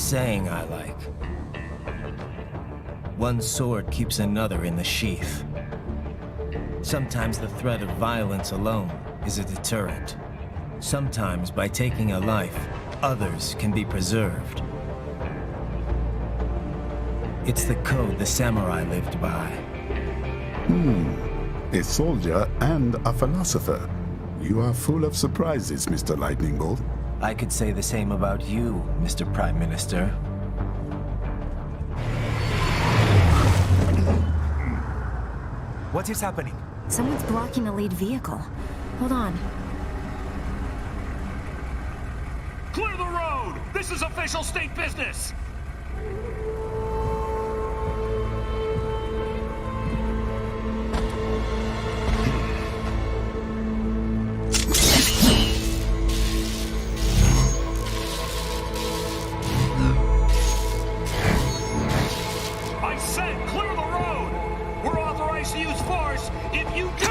saying I like. One sword keeps another in the sheath. Sometimes the threat of violence alone is a deterrent. Sometimes by taking a life, others can be preserved. It's the code the samurai lived by. A soldier and a philosopher. You are full of surprises, Mr. Lightning Bolt. I could say the same about you, Mr. Prime Minister. What is happening? Someone's blocking the lead vehicle. Hold on. Clear the road! This is official state business! I said clear the road! We're authorized to use force if you do!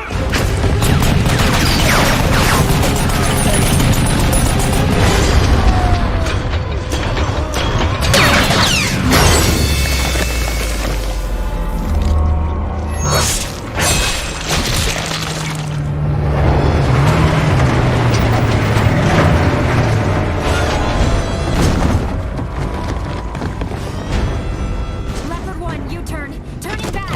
Leopard 1, U-turn. Turning back.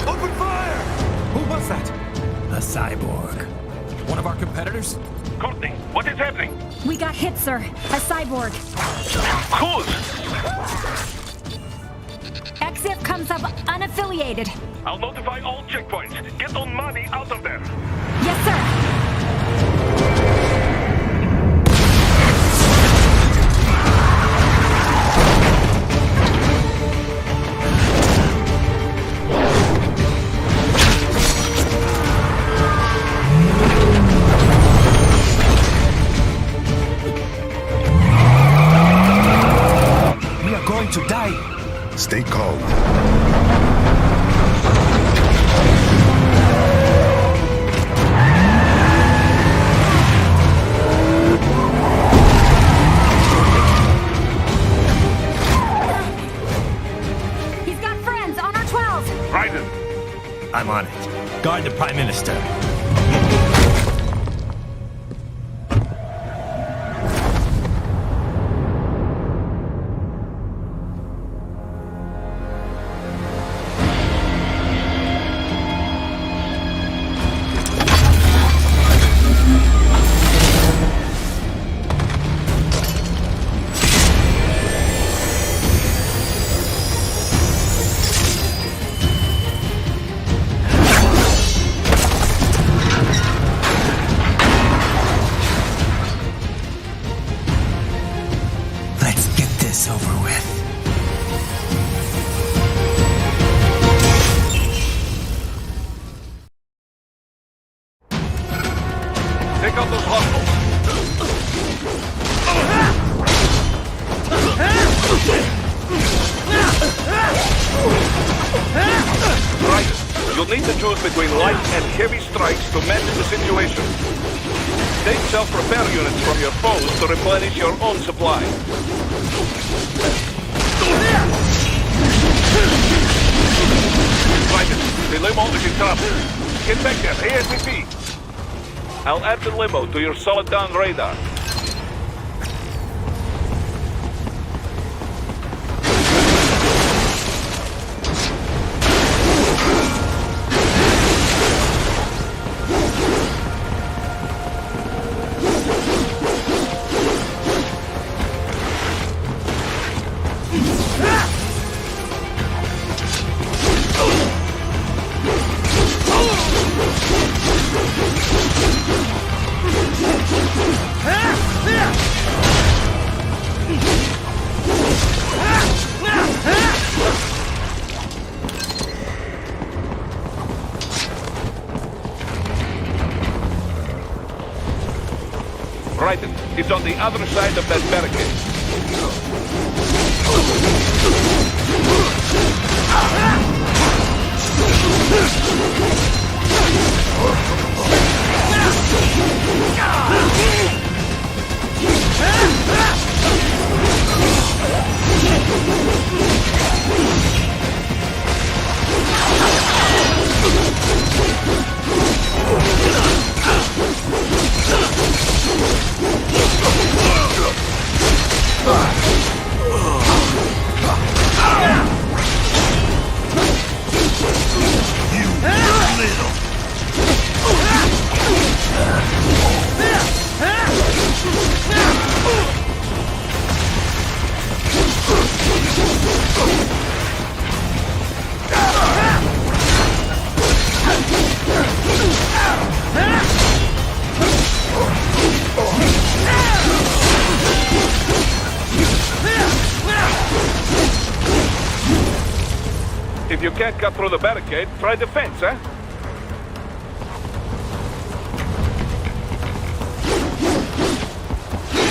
Open fire! Who was that? A cyborg. One of our competitors? Courtney, what is happening? We got hit, sir. A cyborg. Who's? XF comes up unaffiliated. I'll notify all checkpoints. Get on money out of there. Yes, sir. We are going to die. Stay calm. He's got friends on our 12. Raiden, I'm on it. Guard the Prime Minister. Let's get this over with. take out those hostiles. Raiden, you'll need to choose between light and heavy strikes to match the situation. Take self-repair units from your foes to replenish your own supply. Raiden, the limo is in trouble. Get back there ASAP. I'll add the limo to your solid down radar. Raiden, it's on the other side of that barricade. If you can't cut through the barricade, try the fence, eh?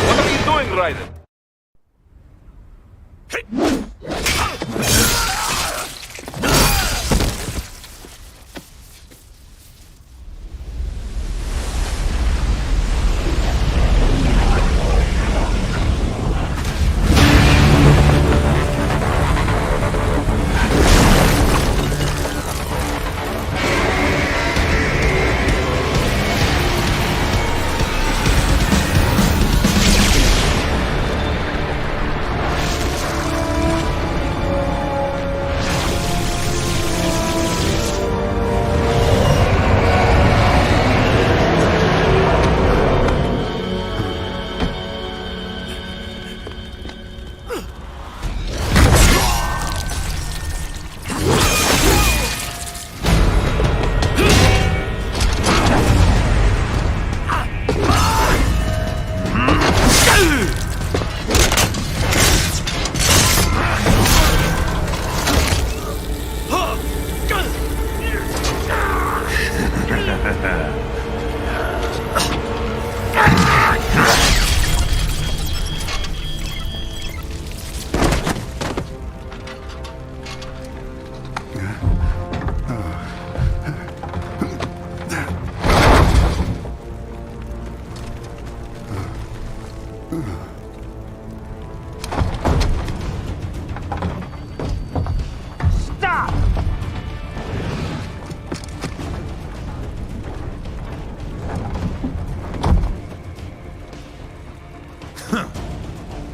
What are you doing, Raiden?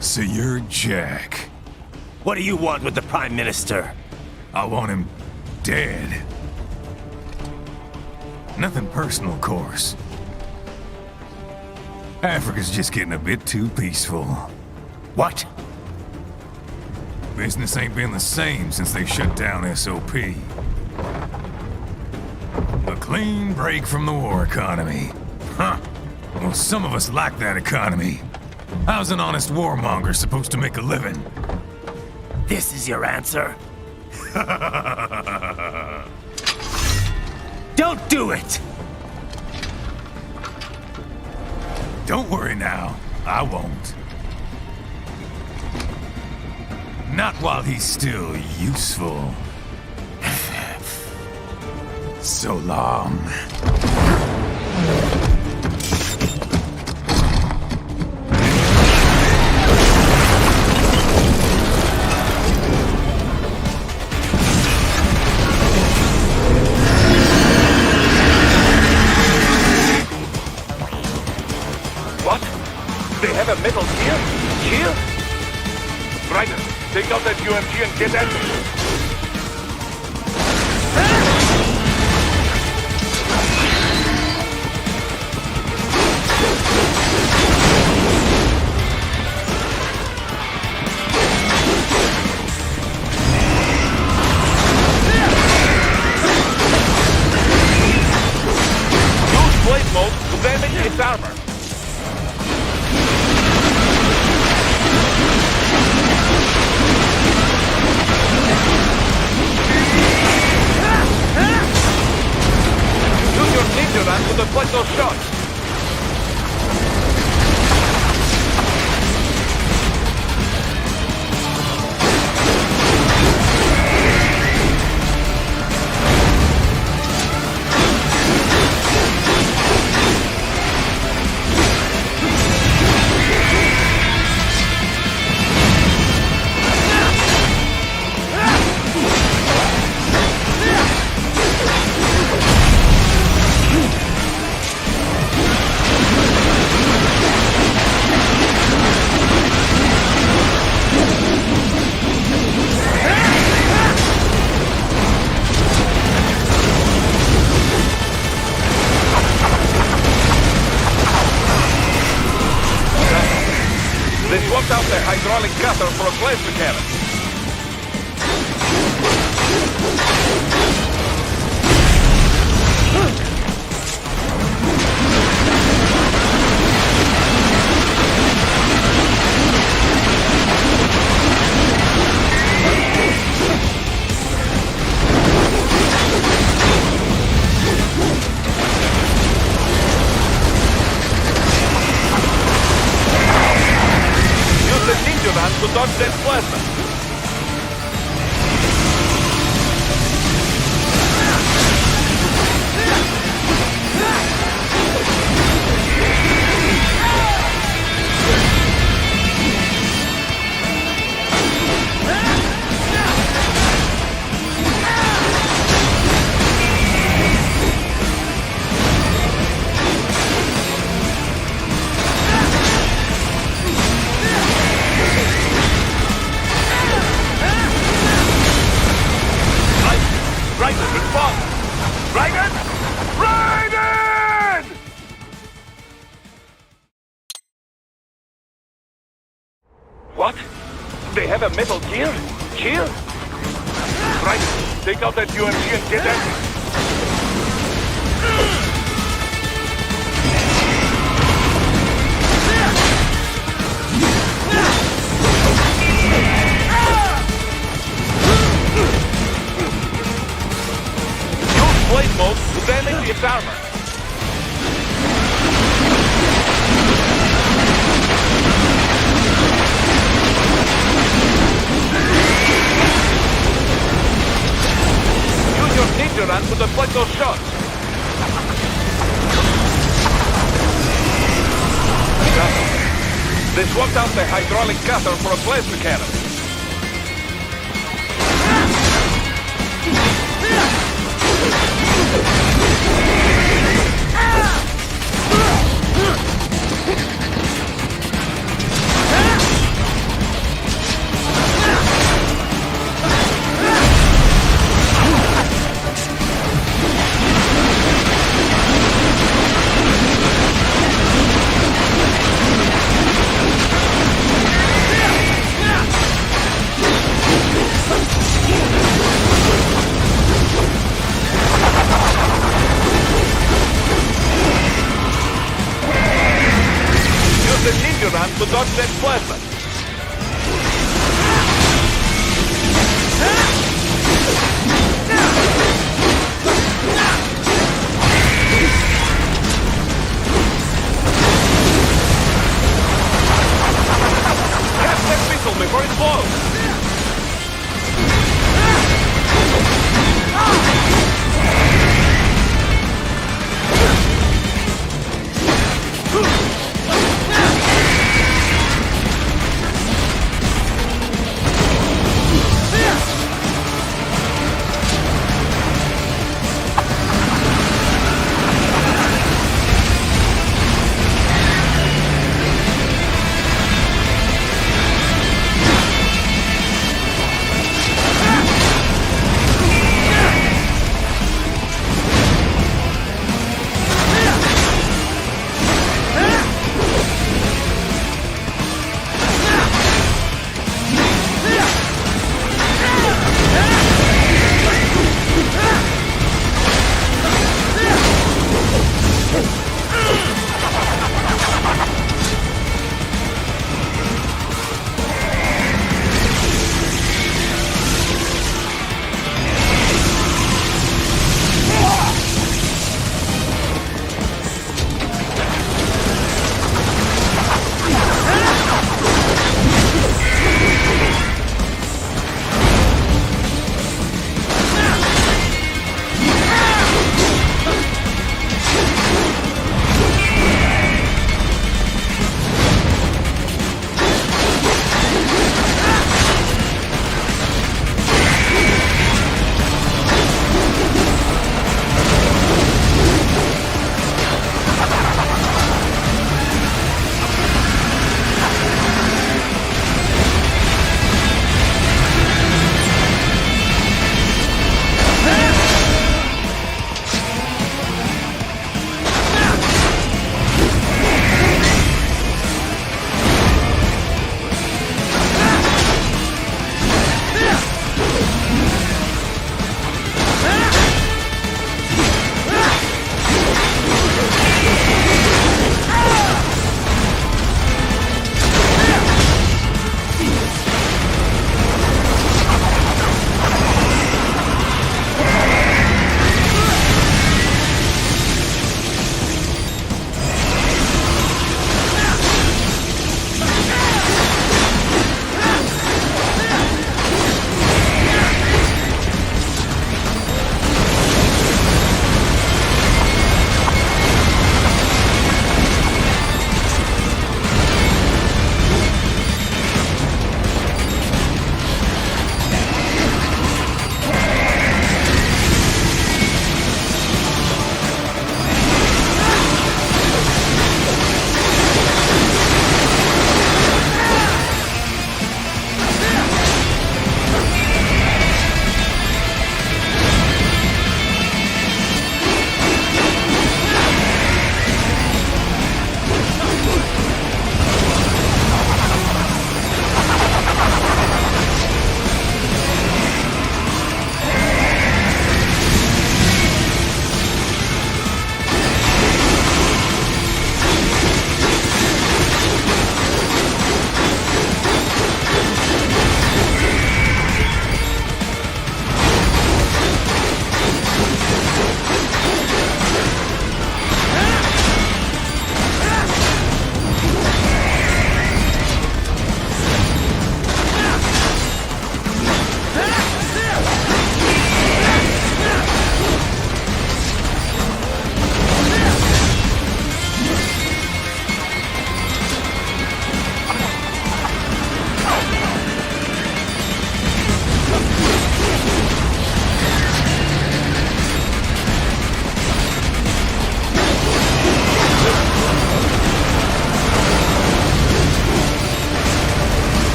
So you're Jack. What do you want with the Prime Minister? I want him dead. Nothing personal, of course. Africa's just getting a bit too peaceful. What? Business ain't been the same since they shut down SOP. A clean break from the war economy. Huh. Well, some of us like that economy. How's an honest warmonger supposed to make a living? This is your answer? Don't do it! Don't worry now. I won't. Not while he's still useful. So long. What? They have a metal gear? Here? Raiden, take out that UMG and get at them. Use blade mode to damage its armor. Use your ninja run to deflect those shots. swapped out the hydraulic cutter for a plasma cannon. Use the ninja van to dodge that plasma. Raiden, respond! Raiden! Raiden! What? They have a metal gear? Here? Raiden, take out that UMG and get at blade mode to damage its armor. Use your ninja run to deflect those shots. They swapped out the hydraulic cutter for a plasma cannon. The ninja run to dodge that plasma. Catch that missile before it blows.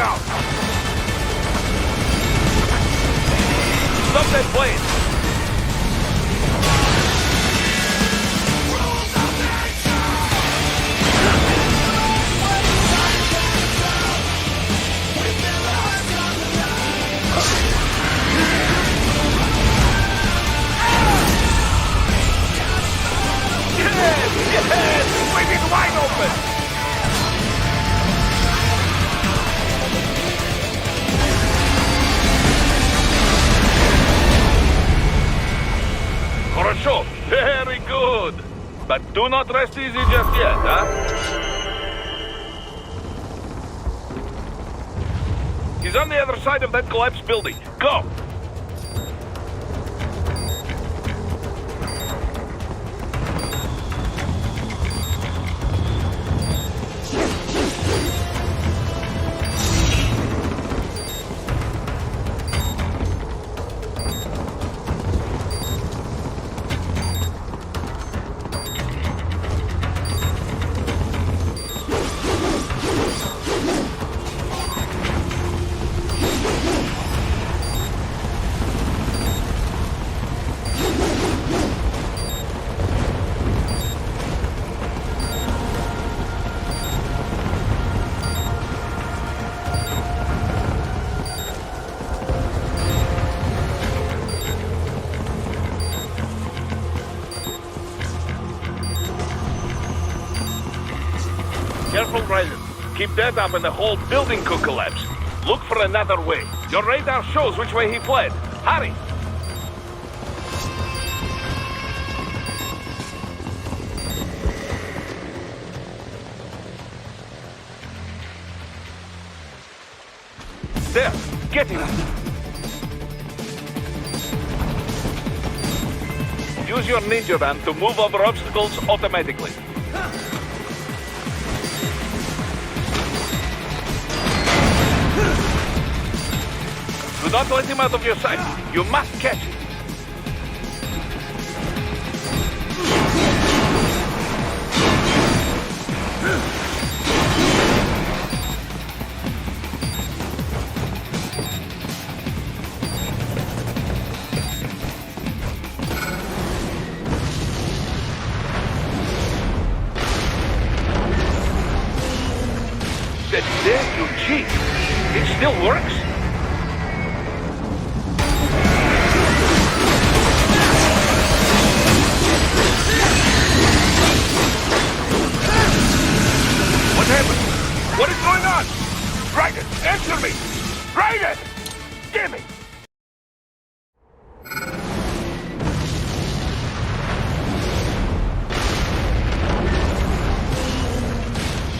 down! Stop that plane! Yes! Swinging wide open! Хорошо, very good. But do not rest easy just yet, huh? He's on the other side of that collapsed building. Go! Careful, Ryder. Keep that up and the whole building could collapse. Look for another way. Your radar shows which way he fled. Hurry! There! Get him! Use your ninja van to move over obstacles automatically. Do not let him out of your sight. You must catch him. That dare you cheat. It still works? What happened? What is going on? Raiden, answer me! Raiden! Give me!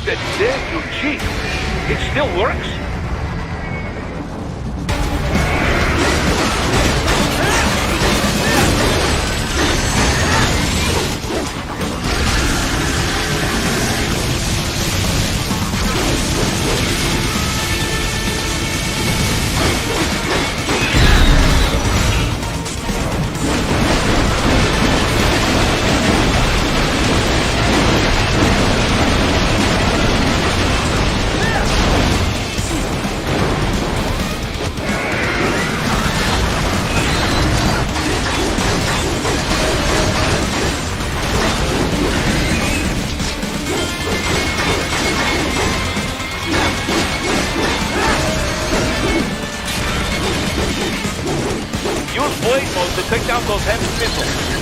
That dare you cheat? It still works? Use blade mode to take down those heavy missiles.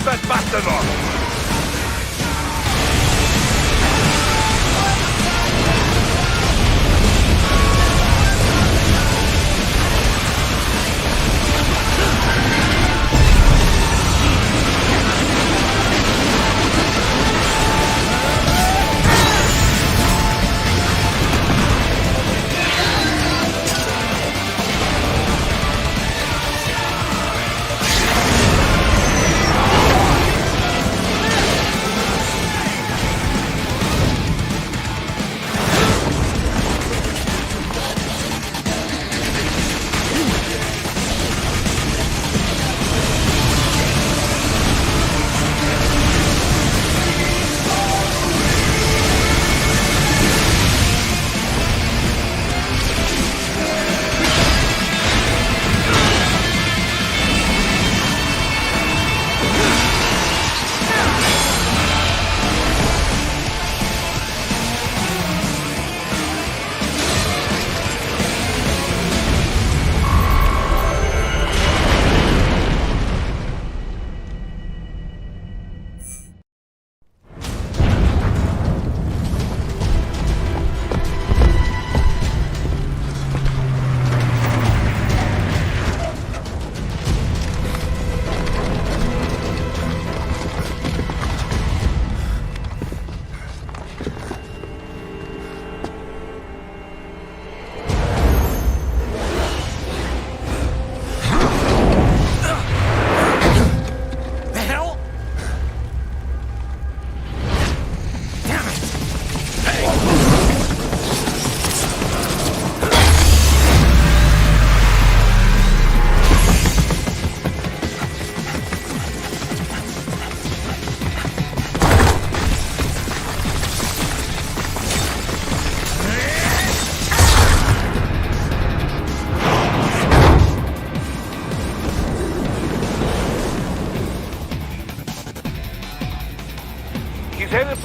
That bastard off!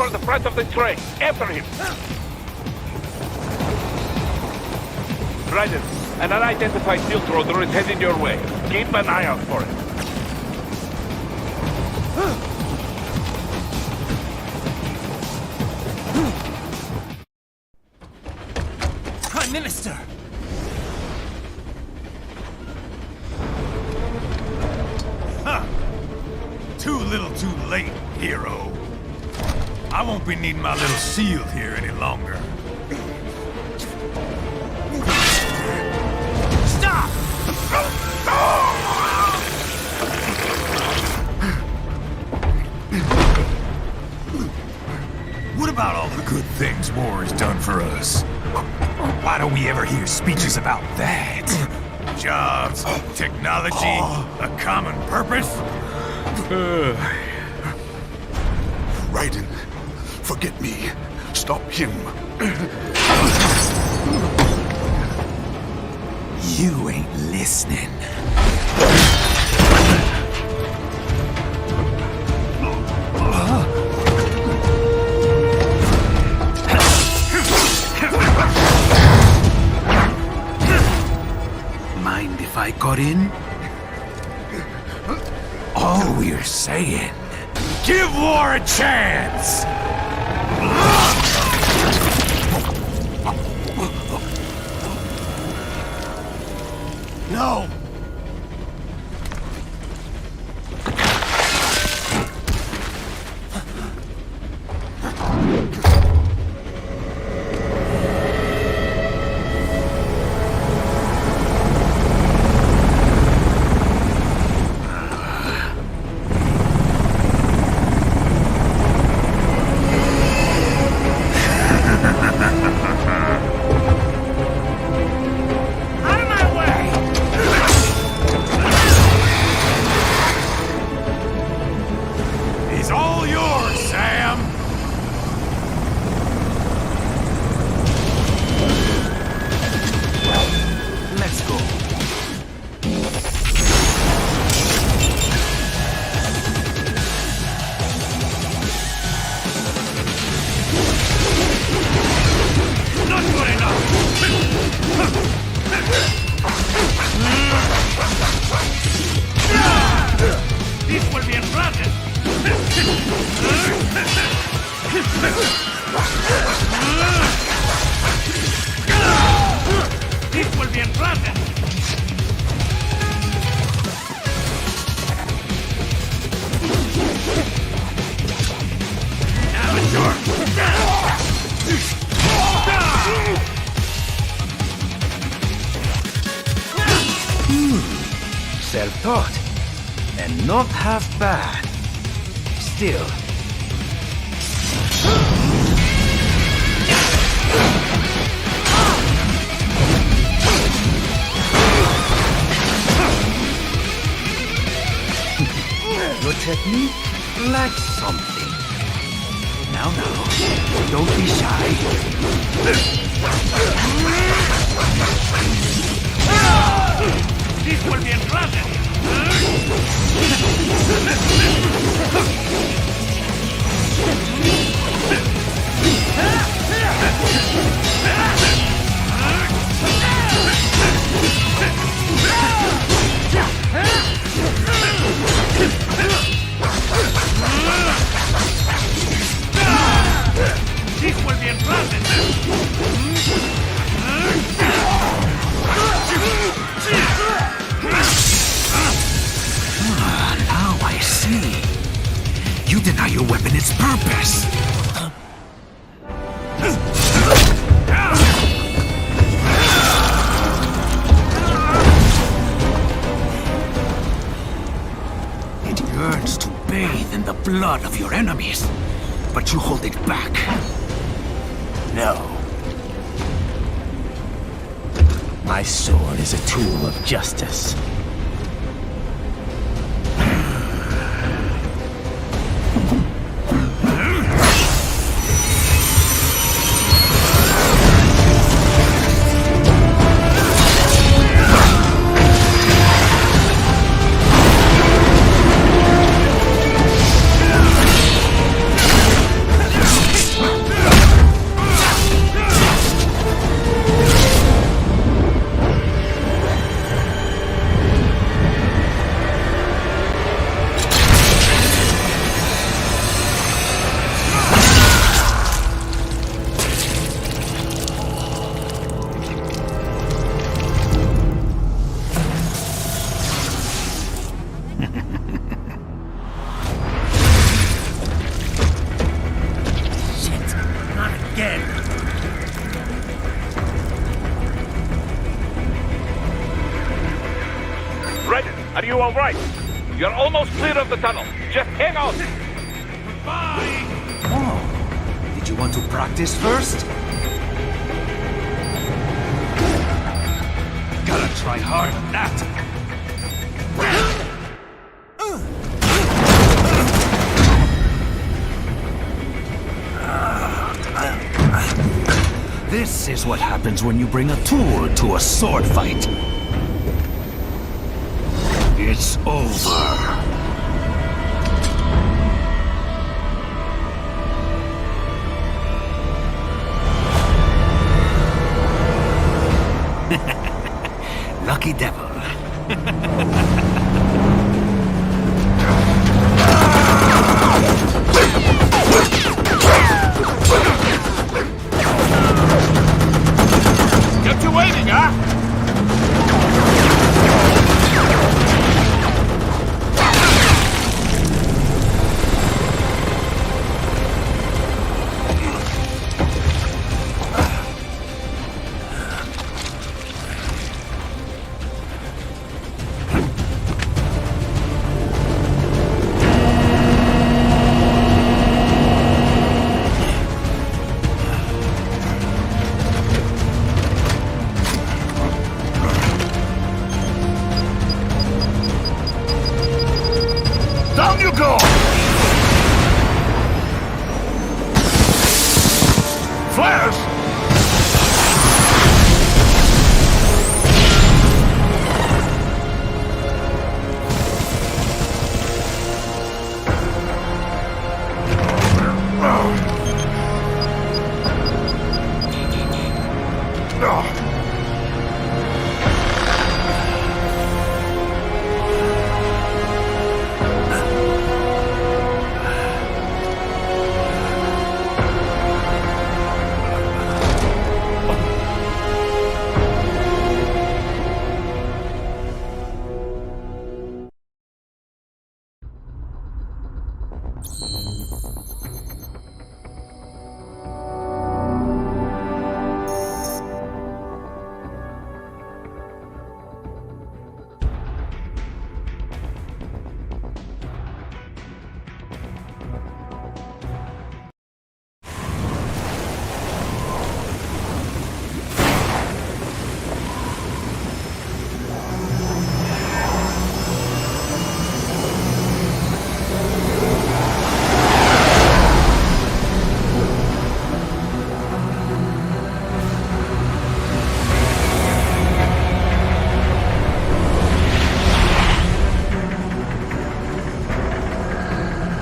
for the front of the train. After him. Raiden, an unidentified field roader is heading your way. Keep an eye out for it. Prime Minister! Too little too late, hero. I won't be needing my little shield here any longer. Stop! What about all the good things war has done for us? Why don't we ever hear speeches about that? Jobs, technology, a common purpose? Raiden, forget me. Stop him. You ain't listening. Mind if I got in? All we're saying, give war a chance! No! He's all yours, Sam! Let's go. Not good enough! This will be a problem! This will be a problem! Self-taught, and not half bad. Still. Your technique lacks something. Now, don't be shy. This will be a problem! This will be a problem! Now I see. You deny your weapon its purpose. It yearns to bathe in the blood of your enemies, but you hold it back. No. My sword is a tool of justice. Are you all right? You're almost clear of the tunnel. Just hang on. Bye! Oh, did you want to practice first? Gotta try hard on that. This is what happens when you bring a tool to a sword fight. It's over. Lucky devil. Kept you waiting, huh? Down you go! Flares!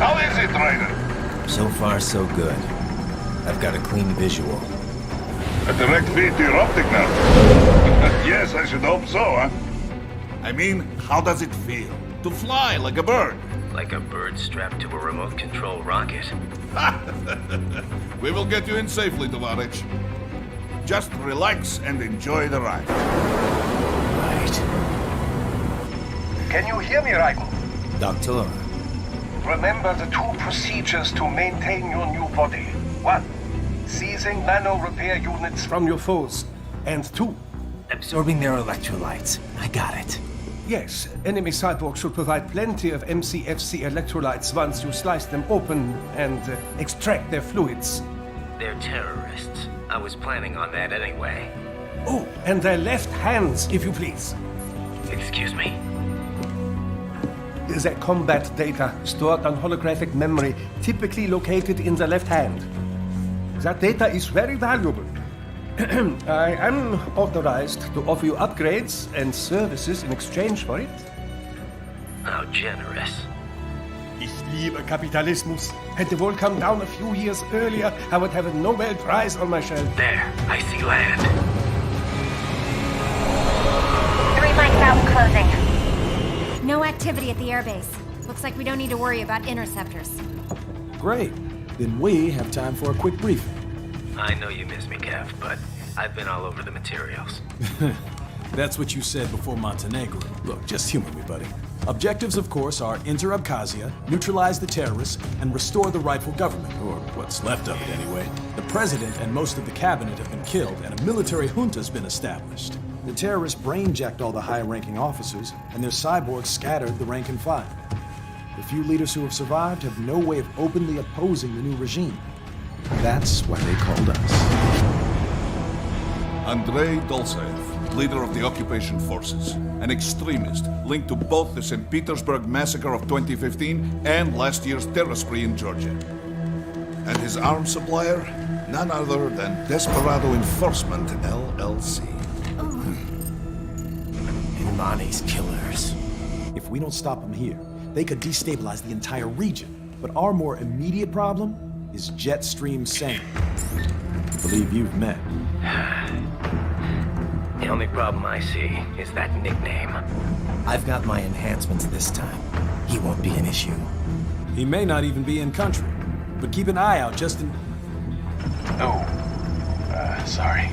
How is it, Ryder? So far, so good. I've got a clean visual. A direct feed to your optic now. Yes, I should hope so, huh? I mean, how does it feel? To fly like a bird? Like a bird strapped to a remote control rocket. We will get you in safely, Tovarich. Just relax and enjoy the ride. Right. Can you hear me, Raiden? Doctor, Remember the two procedures to maintain your new body. 1. Seizing nano repair units from your foes. And 2. absorbing their electrolytes. I got it. Yes, enemy cyborgs should provide plenty of MCFC electrolytes once you slice them open and extract their fluids. They're terrorists. I was planning on that anyway. Oh, and their left hands, if you please. Excuse me? Their combat data stored on holographic memory, typically located in the left hand. That data is very valuable. I am authorized to offer you upgrades and services in exchange for it. How generous. Ich liebe Kapitalismus. Had the wall come down a few years earlier, I would have a Nobel Prize on my shelf. There, I see land. 3 mics out and closing. No activity at the airbase. Looks like we don't need to worry about interceptors. Great. Then we have time for a quick briefing. I know you miss me, Kev, but I've been all over the materials. That's what you said before Montenegro. Look, just humor me, buddy. Objectives, of course, are enter Abkhazia, neutralize the terrorists, and restore the rightful government, or what's left of it anyway. The president and most of the cabinet have been killed, and a military junta's been established. The terrorists brain-jacked all the high-ranking officers, and their cyborgs scattered the rank and file. The few leaders who have survived have no way of openly opposing the new regime. That's why they called us. Andrei Dolzaev, leader of the occupation forces, an extremist linked to both the St. Petersburg massacre of 2015 and last year's terror spree in Georgia. And his arms supplier, none other than Desperado Enforcement, LLC. Imani's killers. If we don't stop them here, they could destabilize the entire region. But our more immediate problem is Jetstream Sam. I believe you've met. The only problem I see is that nickname. I've got my enhancements this time. He won't be an issue. He may not even be in country, but keep an eye out just in... Oh, sorry.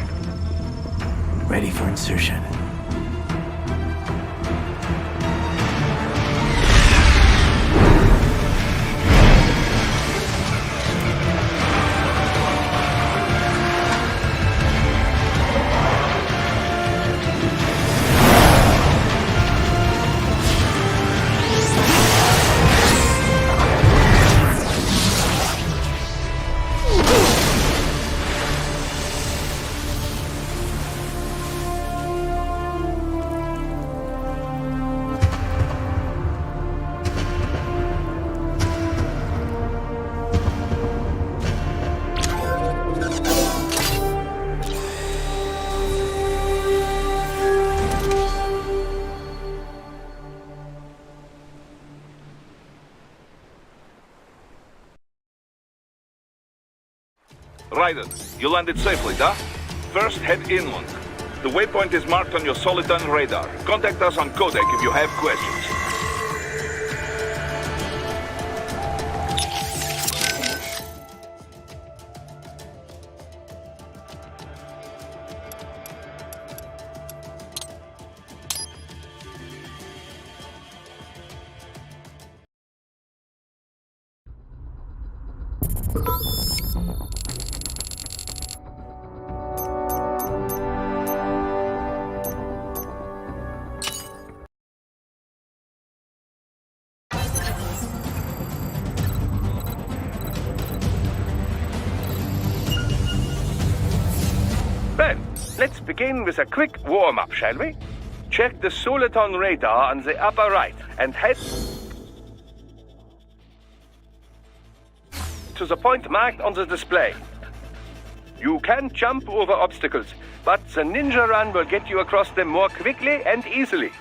Ready for insertion. Raiden, you landed safely, da? First, head inland. The waypoint is marked on your Soliton radar. Contact us on codec if you have questions. Well, let's begin with a quick warm-up, shall we? Check the Soliton radar on the upper right and head to the point marked on the display. You can jump over obstacles, but the ninja run will get you across them more quickly and easily.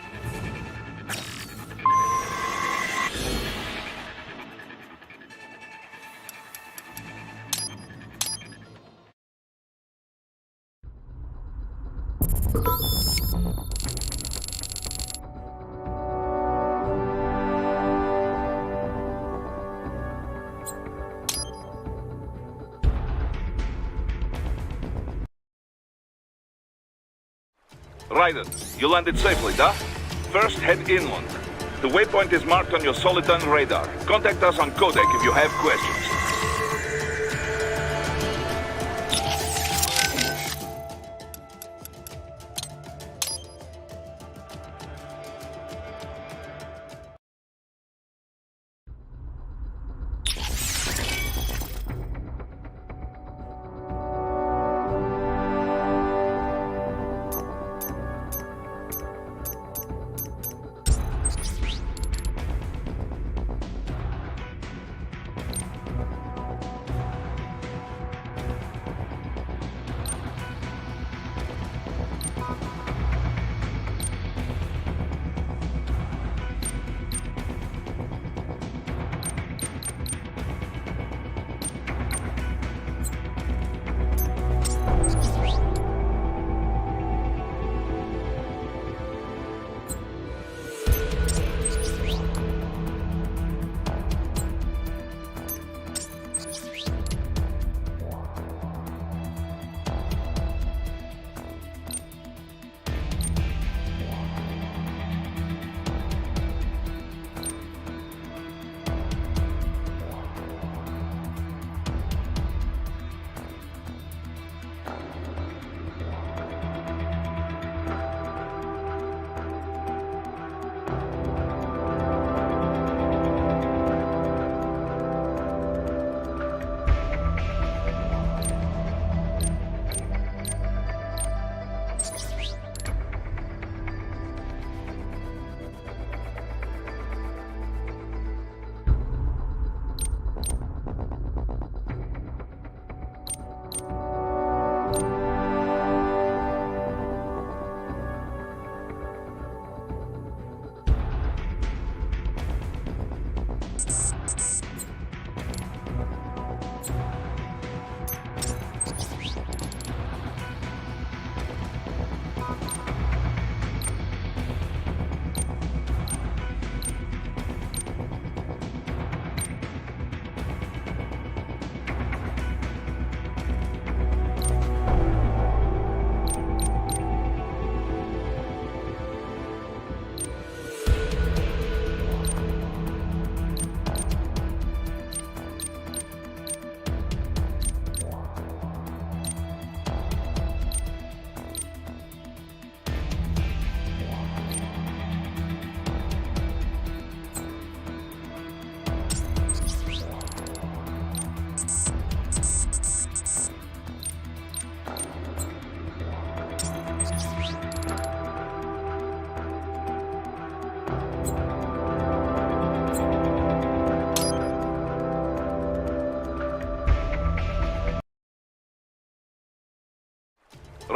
Raiden, you landed safely, da? First, head inland. The waypoint is marked on your Soliton radar. Contact us on codec if you have questions.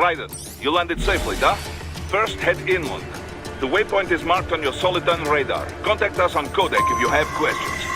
Raiden, you landed safely, da? First, head inland. The waypoint is marked on your Soliton radar. Contact us on codec if you have questions.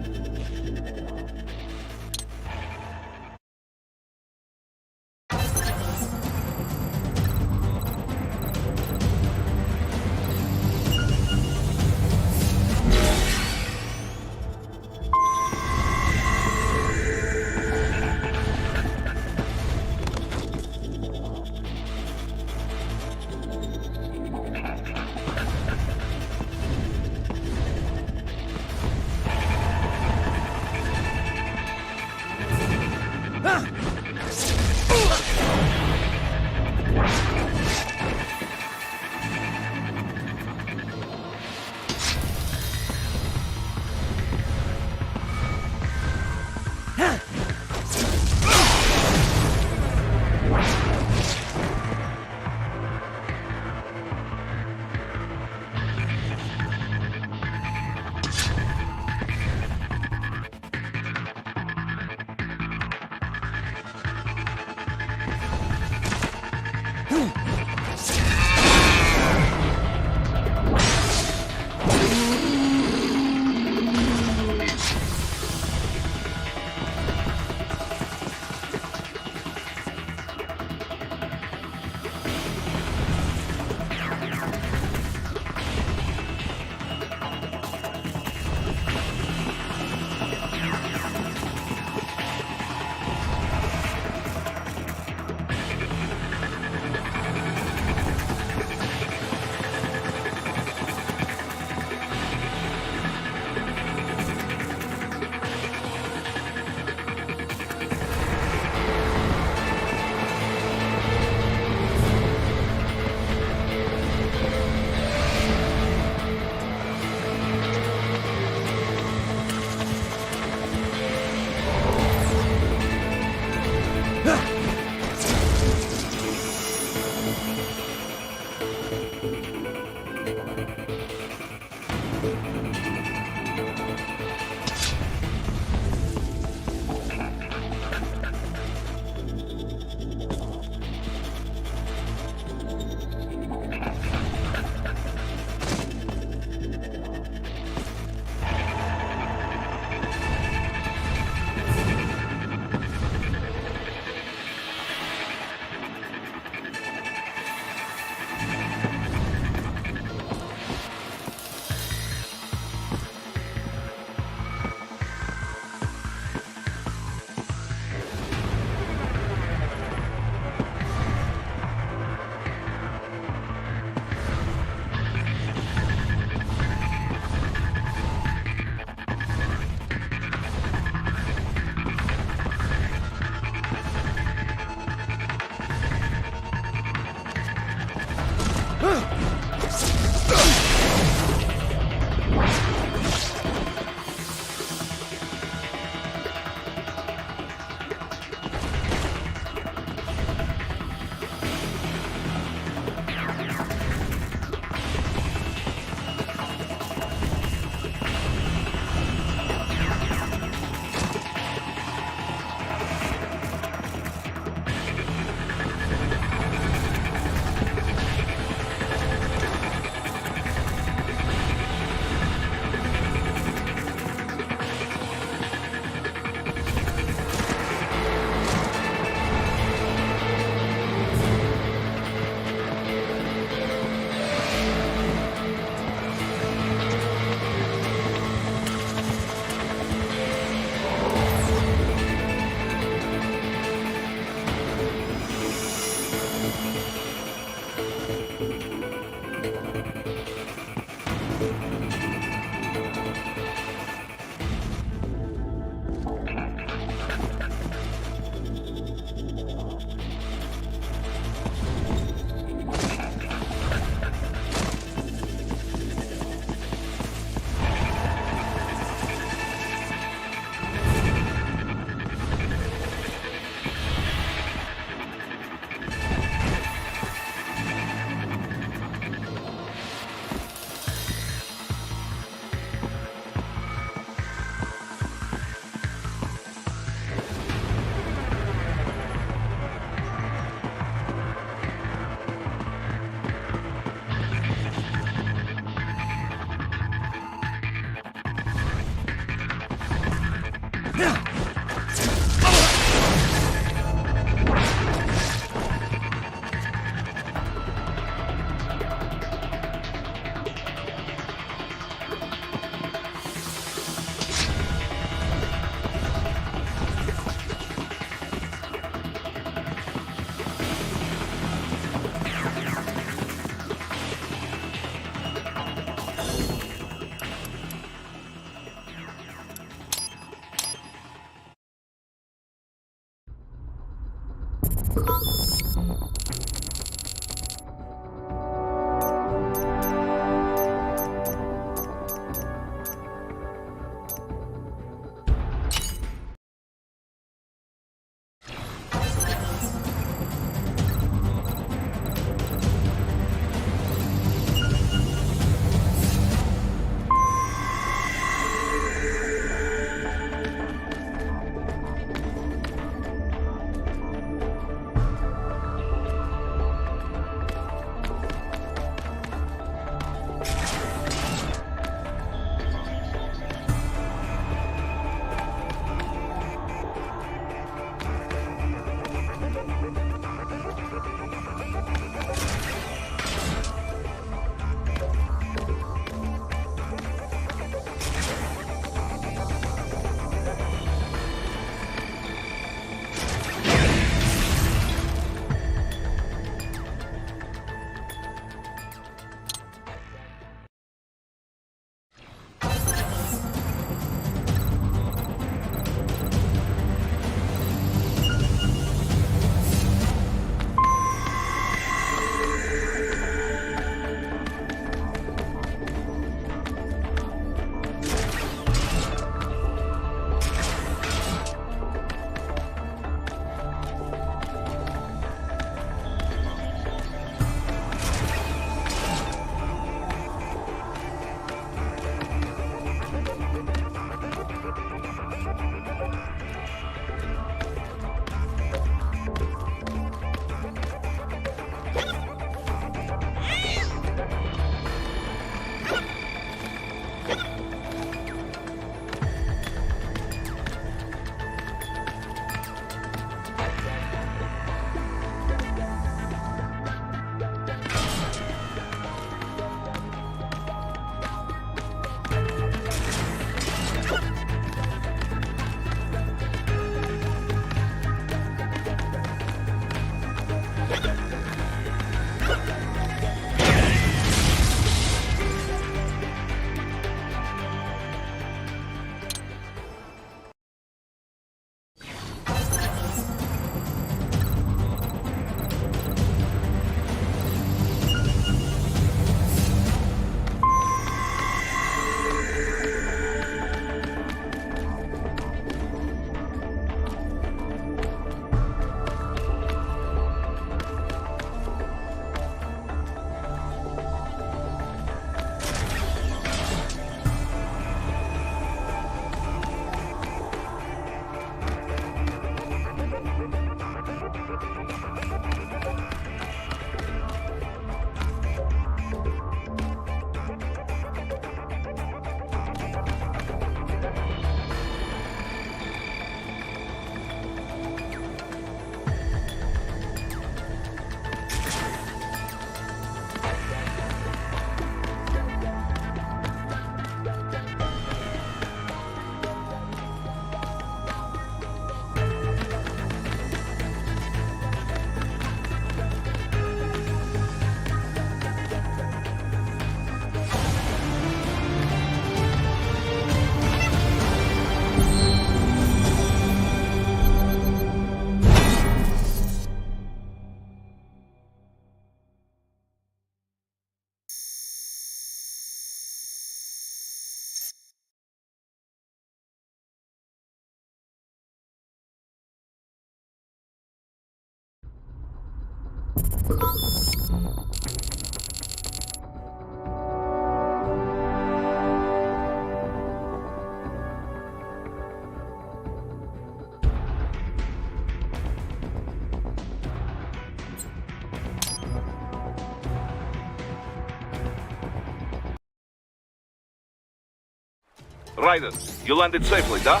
Ryder, you landed safely, da?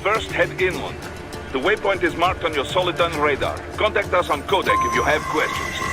First, head inland. The waypoint is marked on your Soliton radar. Contact us on codec if you have questions.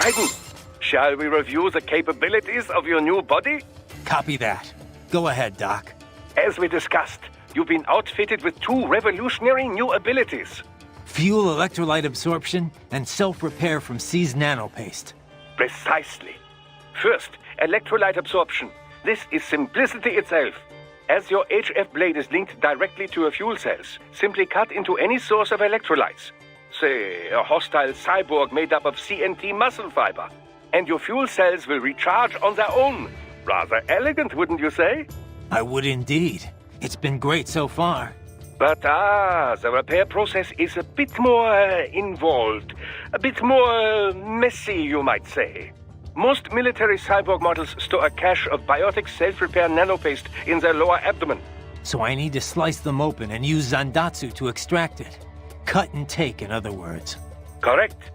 Raiden, shall we review the capabilities of your new body? Copy that. Go ahead, Doc. As we discussed, you've been outfitted with two revolutionary new abilities. Fuel electrolyte absorption and self-repair from C's nanopaste. Precisely. First, electrolyte absorption. This is simplicity itself. As your HF blade is linked directly to your fuel cells, simply cut into any source of electrolytes. Say, a hostile cyborg made up of CNT muscle fiber. And your fuel cells will recharge on their own. Rather elegant, wouldn't you say? I would indeed. It's been great so far. But the repair process is a bit more involved. A bit more messy, you might say. Most military cyborg models store a cache of biotic self-repair nanopaste in their lower abdomen. So I need to slice them open and use Zandatsu to extract it. Cut and take, in other words. Correct.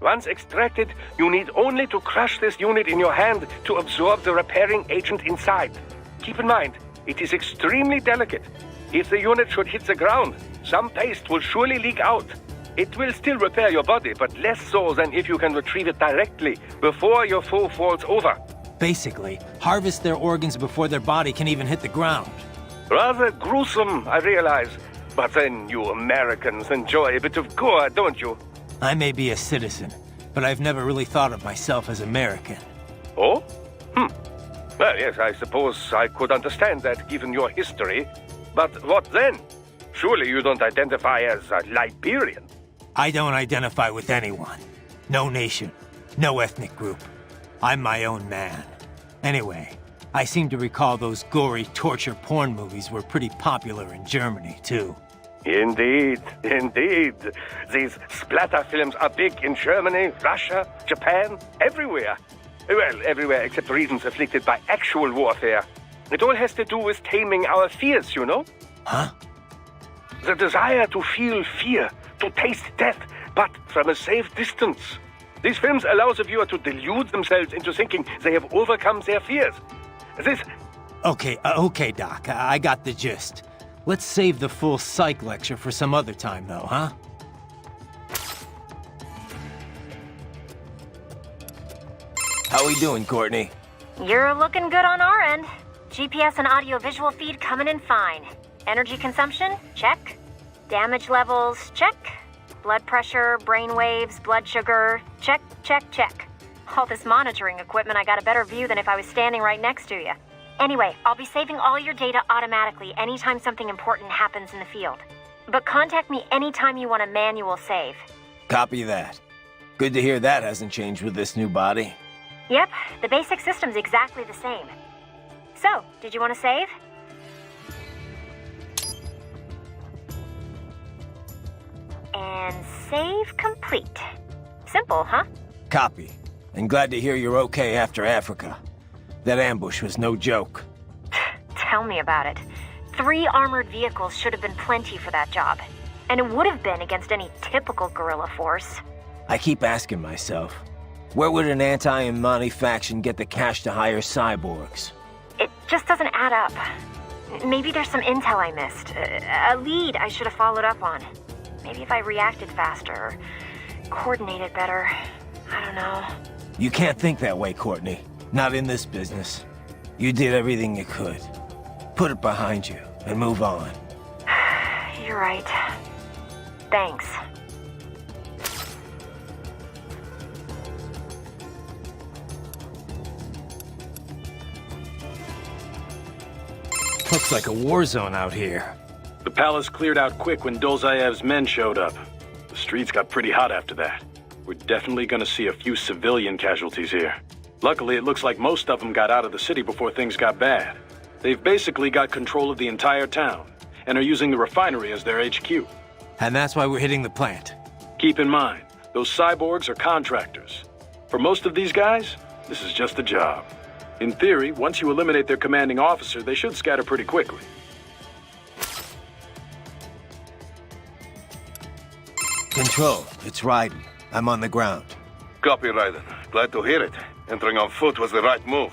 Once extracted, you need only to crush this unit in your hand to absorb the repairing agent inside. Keep in mind, it is extremely delicate. If the unit should hit the ground, some paste will surely leak out. It will still repair your body, but less so than if you can retrieve it directly before your foe falls over. Basically, harvest their organs before their body can even hit the ground. Rather gruesome, I realize. But then you Americans enjoy a bit of gore, don't you? I may be a citizen, but I've never really thought of myself as American. Oh? Well, yes, I suppose I could understand that given your history. But what then? Surely you don't identify as a Liberian. I don't identify with anyone. No nation. No ethnic group. I'm my own man. Anyway, I seem to recall those gory torture porn movies were pretty popular in Germany, too. Indeed, indeed. These splatter films are big in Germany, Russia, Japan, everywhere. Well, everywhere except regions afflicted by actual warfare. It all has to do with taming our fears, you know? Huh? The desire to feel fear, to taste death, but from a safe distance. These films allow the viewer to delude themselves into thinking they have overcome their fears. This... Okay, Doc, I got the gist. Let's save the full psych lecture for some other time, though, huh? How we doing, Courtney? You're looking good on our end. GPS and audio-visual feed coming in fine. Energy consumption? Check. Damage levels? Check. Blood pressure, brain waves, blood sugar? Check, check, check. All this monitoring equipment, I got a better view than if I was standing right next to you. Anyway, I'll be saving all your data automatically anytime something important happens in the field. But contact me anytime you want a manual save. Copy that. Good to hear that hasn't changed with this new body. Yep, the basic system's exactly the same. So, did you want to save? And save complete. Simple, huh? Copy. And glad to hear you're okay after Africa. That ambush was no joke. Tell me about it. 3 armored vehicles should have been plenty for that job. And it would have been against any typical guerrilla force. I keep asking myself, where would an anti-Imani faction get the cash to hire cyborgs? It just doesn't add up. Maybe there's some intel I missed. A lead I should have followed up on. Maybe if I reacted faster, or coordinated better. I don't know. You can't think that way, Courtney. Not in this business. You did everything you could. Put it behind you and move on. You're right. Thanks. Looks like a war zone out here. The palace cleared out quick when Dolzayev's men showed up. The streets got pretty hot after that. We're definitely gonna see a few civilian casualties here. Luckily, it looks like most of them got out of the city before things got bad. They've basically got control of the entire town, and are using the refinery as their HQ. And that's why we're hitting the plant. Keep in mind, those cyborgs are contractors. For most of these guys, this is just a job. In theory, once you eliminate their commanding officer, they should scatter pretty quickly. Control, it's Raiden. I'm on the ground. Copy, Raiden. Glad to hear it. Entering on foot was the right move.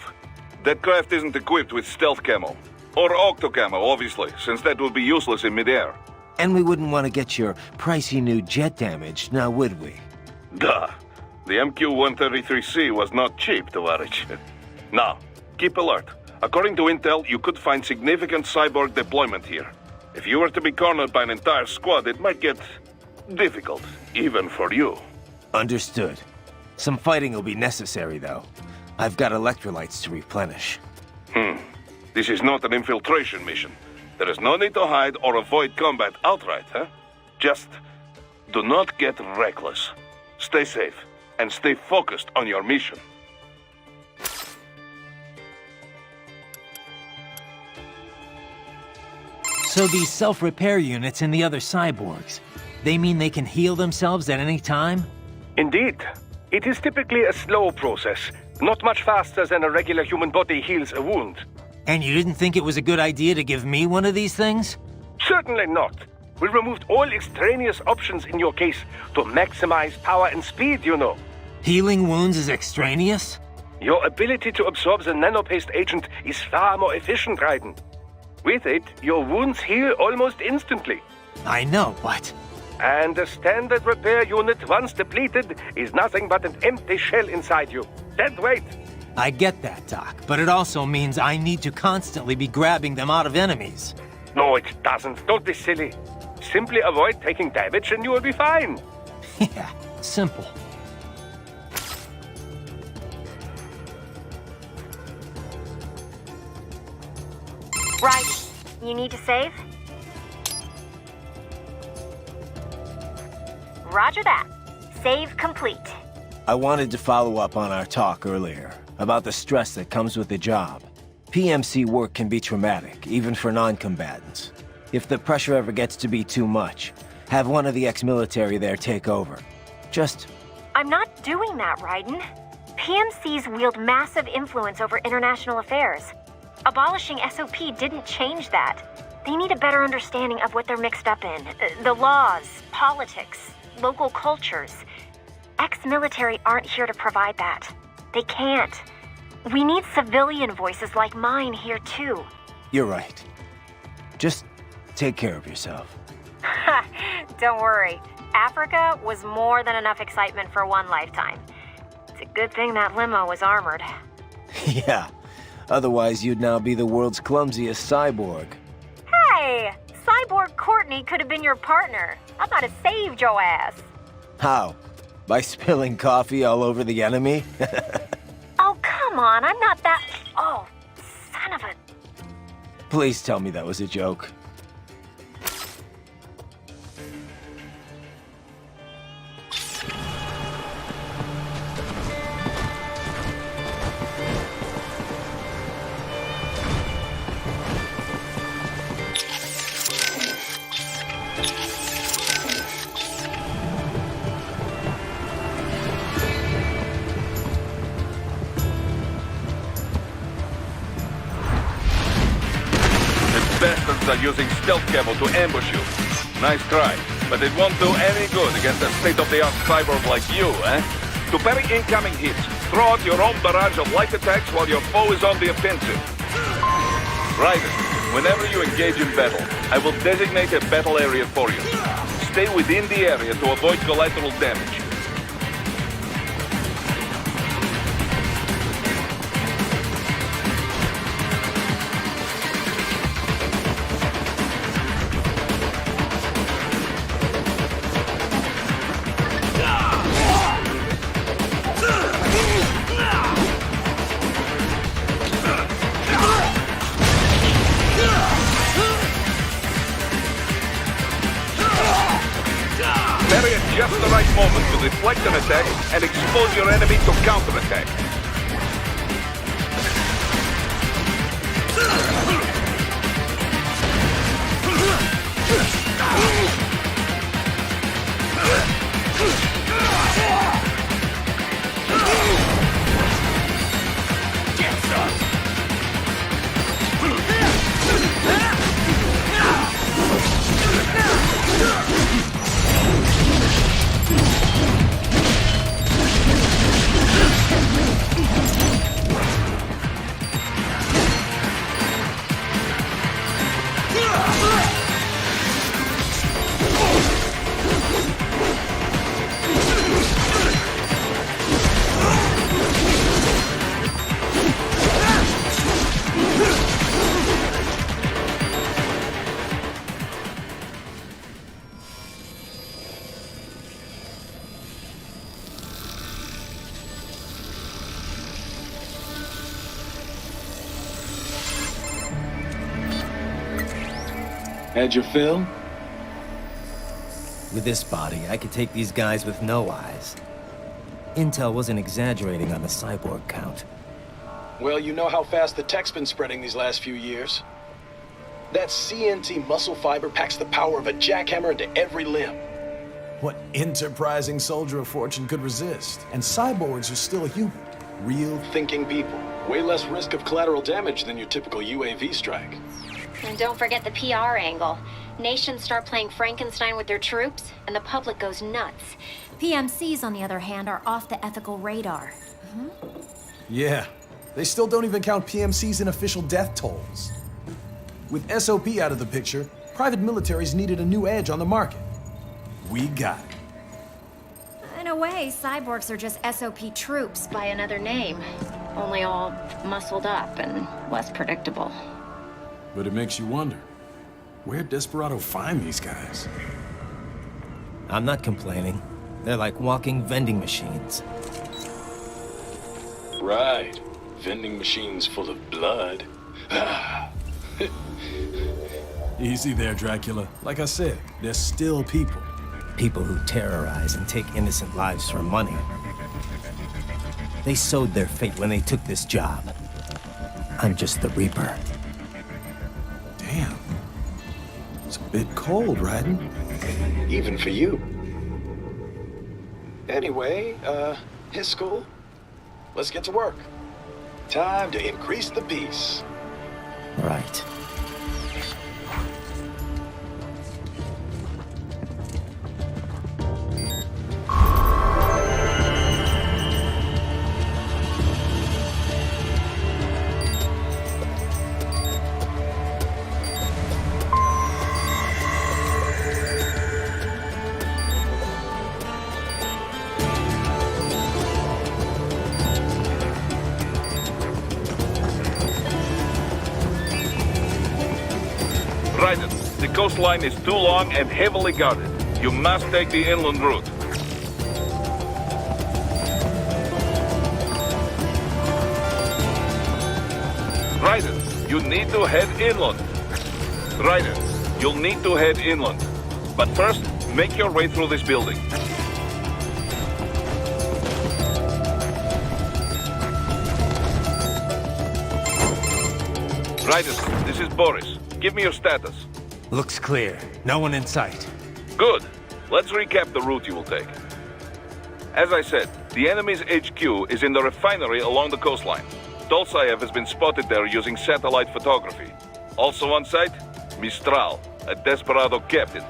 That craft isn't equipped with stealth camo. Or octo camo, obviously, since that would be useless in midair. And we wouldn't want to get your pricey new jet damaged, now would we? Duh. The MQ-133C was not cheap, Tovarich. Now, keep alert. According to intel, you could find significant cyborg deployment here. If you were to be cornered by an entire squad, it might get difficult, even for you. Understood. Some fighting will be necessary, though. I've got electrolytes to replenish. This is not an infiltration mission. There is no need to hide or avoid combat outright, huh? Just do not get reckless. Stay safe, and stay focused on your mission. So these self-repair units in the other cyborgs, they mean they can heal themselves at any time? Indeed. It is typically a slow process, not much faster than a regular human body heals a wound. And you didn't think it was a good idea to give me one of these things? Certainly not. We removed all extraneous options in your case to maximize power and speed, you know. Healing wounds is extraneous? Your ability to absorb the nanopaste agent is far more efficient, Raiden. With it, your wounds heal almost instantly. I know, but... And the standard repair unit, once depleted, is nothing but an empty shell inside you. Dead weight. I get that, Doc, but it also means I need to constantly be grabbing them out of enemies. No, it doesn't. Don't be silly. Simply avoid taking damage and you will be fine. Yeah, simple. Right. You need to save? Roger that. Save complete. I wanted to follow up on our talk earlier about the stress that comes with the job. PMC work can be traumatic, even for non-combatants. If the pressure ever gets to be too much, have one of the ex-military there take over. Just... I'm not doing that, Raiden. PMCs wield massive influence over international affairs. Abolishing SOP didn't change that. They need a better understanding of what they're mixed up in. The laws, politics, local cultures. Ex-military aren't here to provide that. They can't. We need civilian voices like mine here, too. You're right. Just take care of yourself. Don't worry. Africa was more than enough excitement for one lifetime. It's a good thing that limo was armored. Yeah. Otherwise, you'd now be the world's clumsiest cyborg. Hey! Cyborg Courtney could have been your partner. I might have saved your ass. How? By spilling coffee all over the enemy? Oh, come on. I'm not that... Oh, son of a... Please tell me that was a joke. Bastards are using stealth camo to ambush you. Nice try, but it won't do any good against a state-of-the-art cyborg like you, eh? To parry incoming hits, throw out your own barrage of light attacks while your foe is on the offensive. Raiden, whenever you engage in battle, I will designate a battle area for you. Stay within the area to avoid collateral damage. Parry at just the right moment to deflect an attack and expose your enemy to counterattack. Had your fill? With this body, I could take these guys with no eyes. Intel wasn't exaggerating on the cyborg count. Well, you know how fast the tech's been spreading these last few years. That CNT muscle fiber packs the power of a jackhammer into every limb. What enterprising soldier of fortune could resist? And cyborgs are still human. Real thinking people. Way less risk of collateral damage than your typical UAV strike. And don't forget the PR angle. Nations start playing Frankenstein with their troops, and the public goes nuts. PMCs, on the other hand, are off the ethical radar. Yeah, they still don't even count PMCs in official death tolls. With SOP out of the picture, private militaries needed a new edge on the market. We got it. In a way, cyborgs are just SOP troops By another name. Only all muscled up and less predictable. But it makes you wonder, where'd Desperado find these guys? I'm not complaining. They're like walking vending machines. Right. Vending machines full of blood. Easy there, Dracula. Like I said, they're still people. People who terrorize and take innocent lives for money. They sowed their fate when they took this job. I'm just the Reaper. Damn. It's a bit cold, Raiden. Even for you. Anyway, his school. Let's get to work. Time to increase the peace. Right. Raiden, the coastline is too long and heavily guarded. You must take the inland route. Raiden, you need to head inland. Raiden, you'll need to head inland. But first, make your way through this building. Raiden, this is Boris. Give me your status. Looks clear. No one in sight. Good. Let's recap the route you will take. As I said, the enemy's HQ is in the refinery along the coastline. Dolzaev has been spotted there using satellite photography. Also on site, Mistral, a Desperado captain.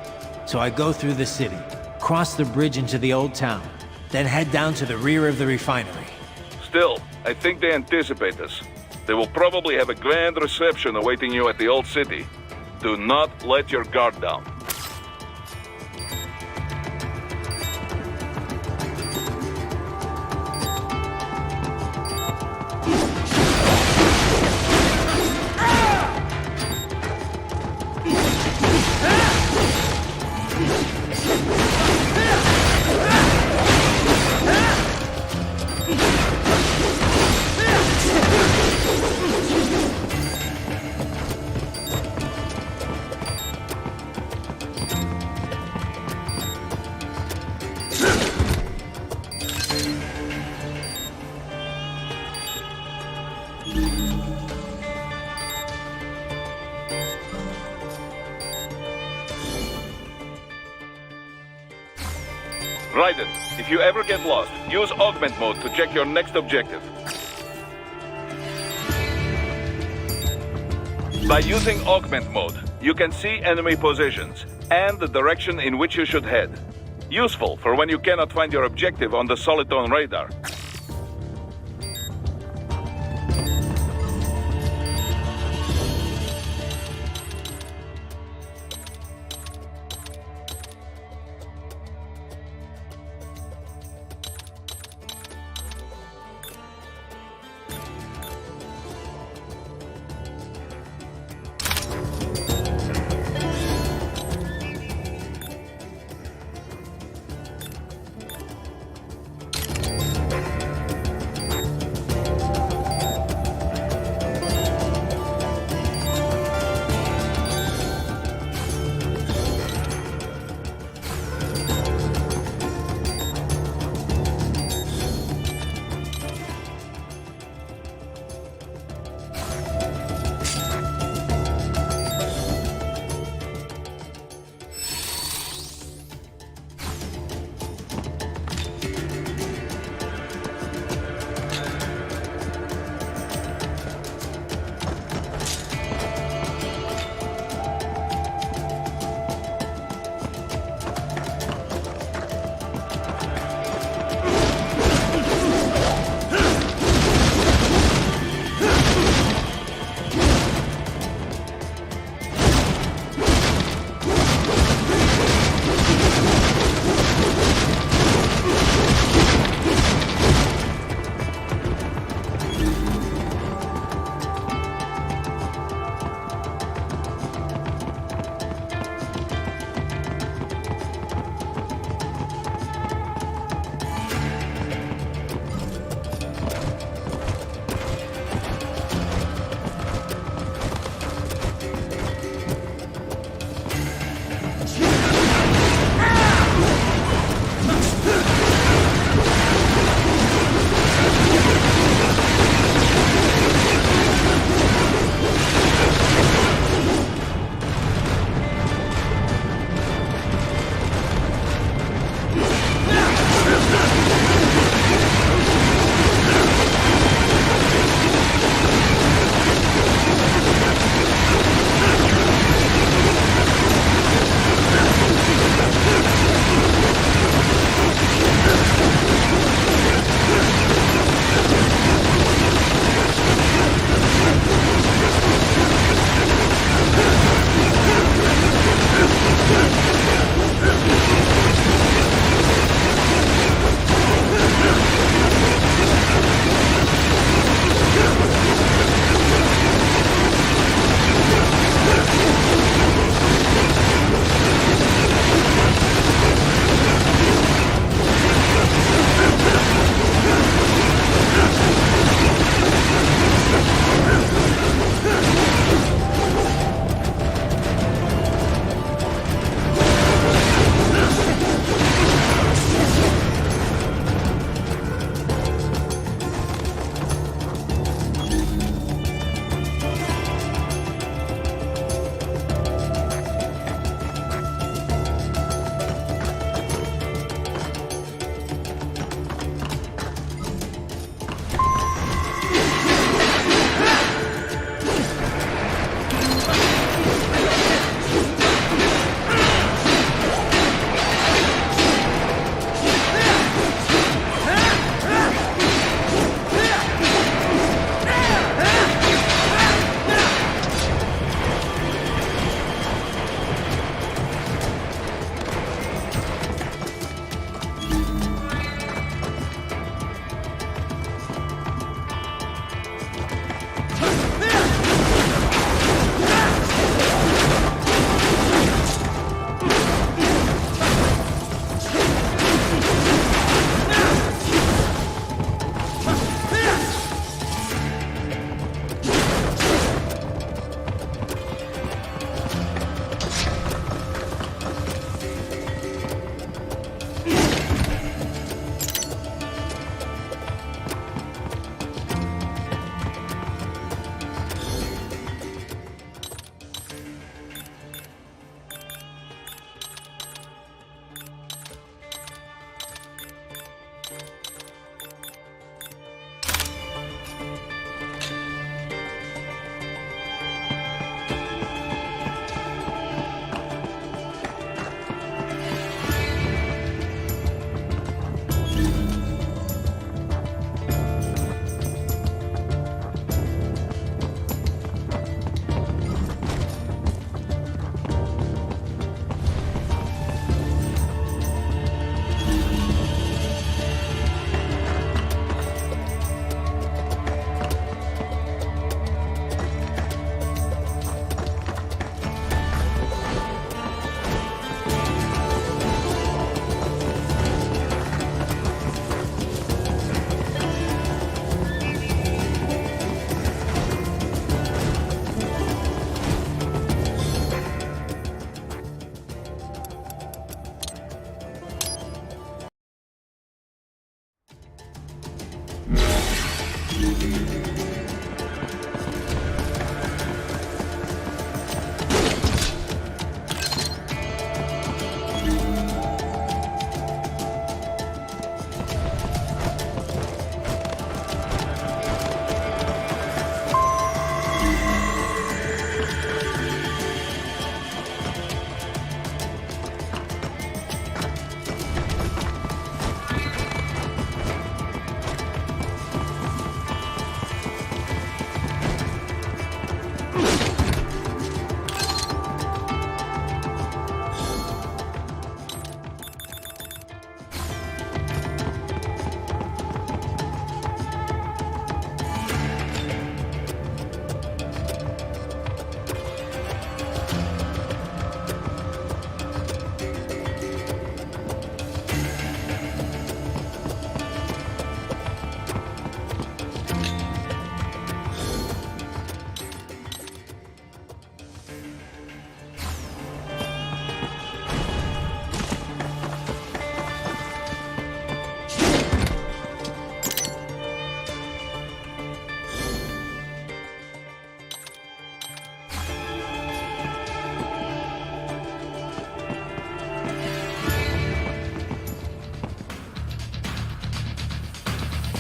So I go through the city, cross the bridge into the old town, then head down to the rear of the refinery. Still, I think they anticipate us. They will probably have a grand reception awaiting you at the old city. Do not let your guard down. Raiden, if you ever get lost, use augment mode to check your next objective. By using augment mode, you can see enemy positions and the direction in which you should head. Useful for when you cannot find your objective on the Soliton radar.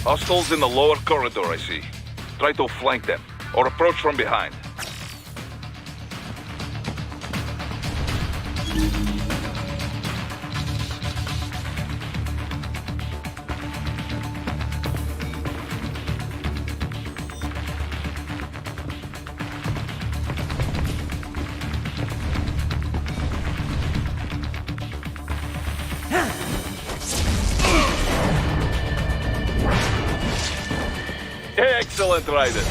Hostiles in the lower corridor, I see. Try to flank them, or approach from behind. Excellent, Ryder.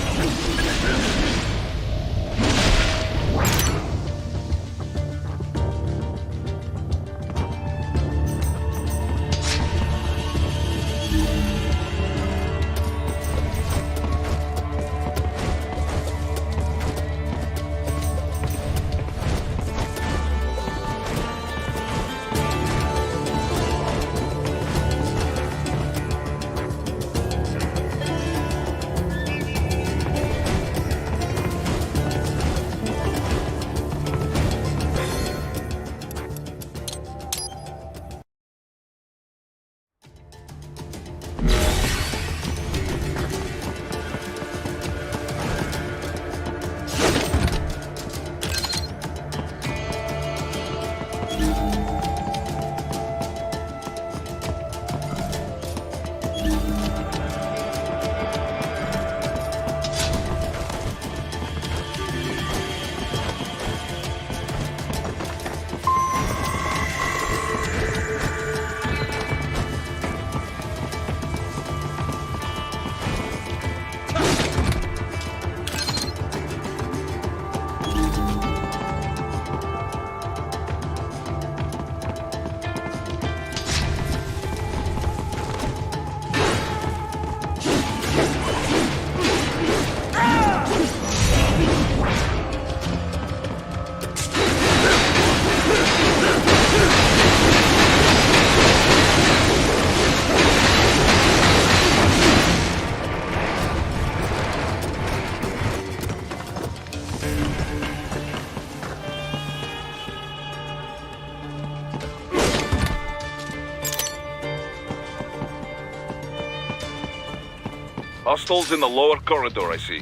Hostiles in the lower corridor, I see.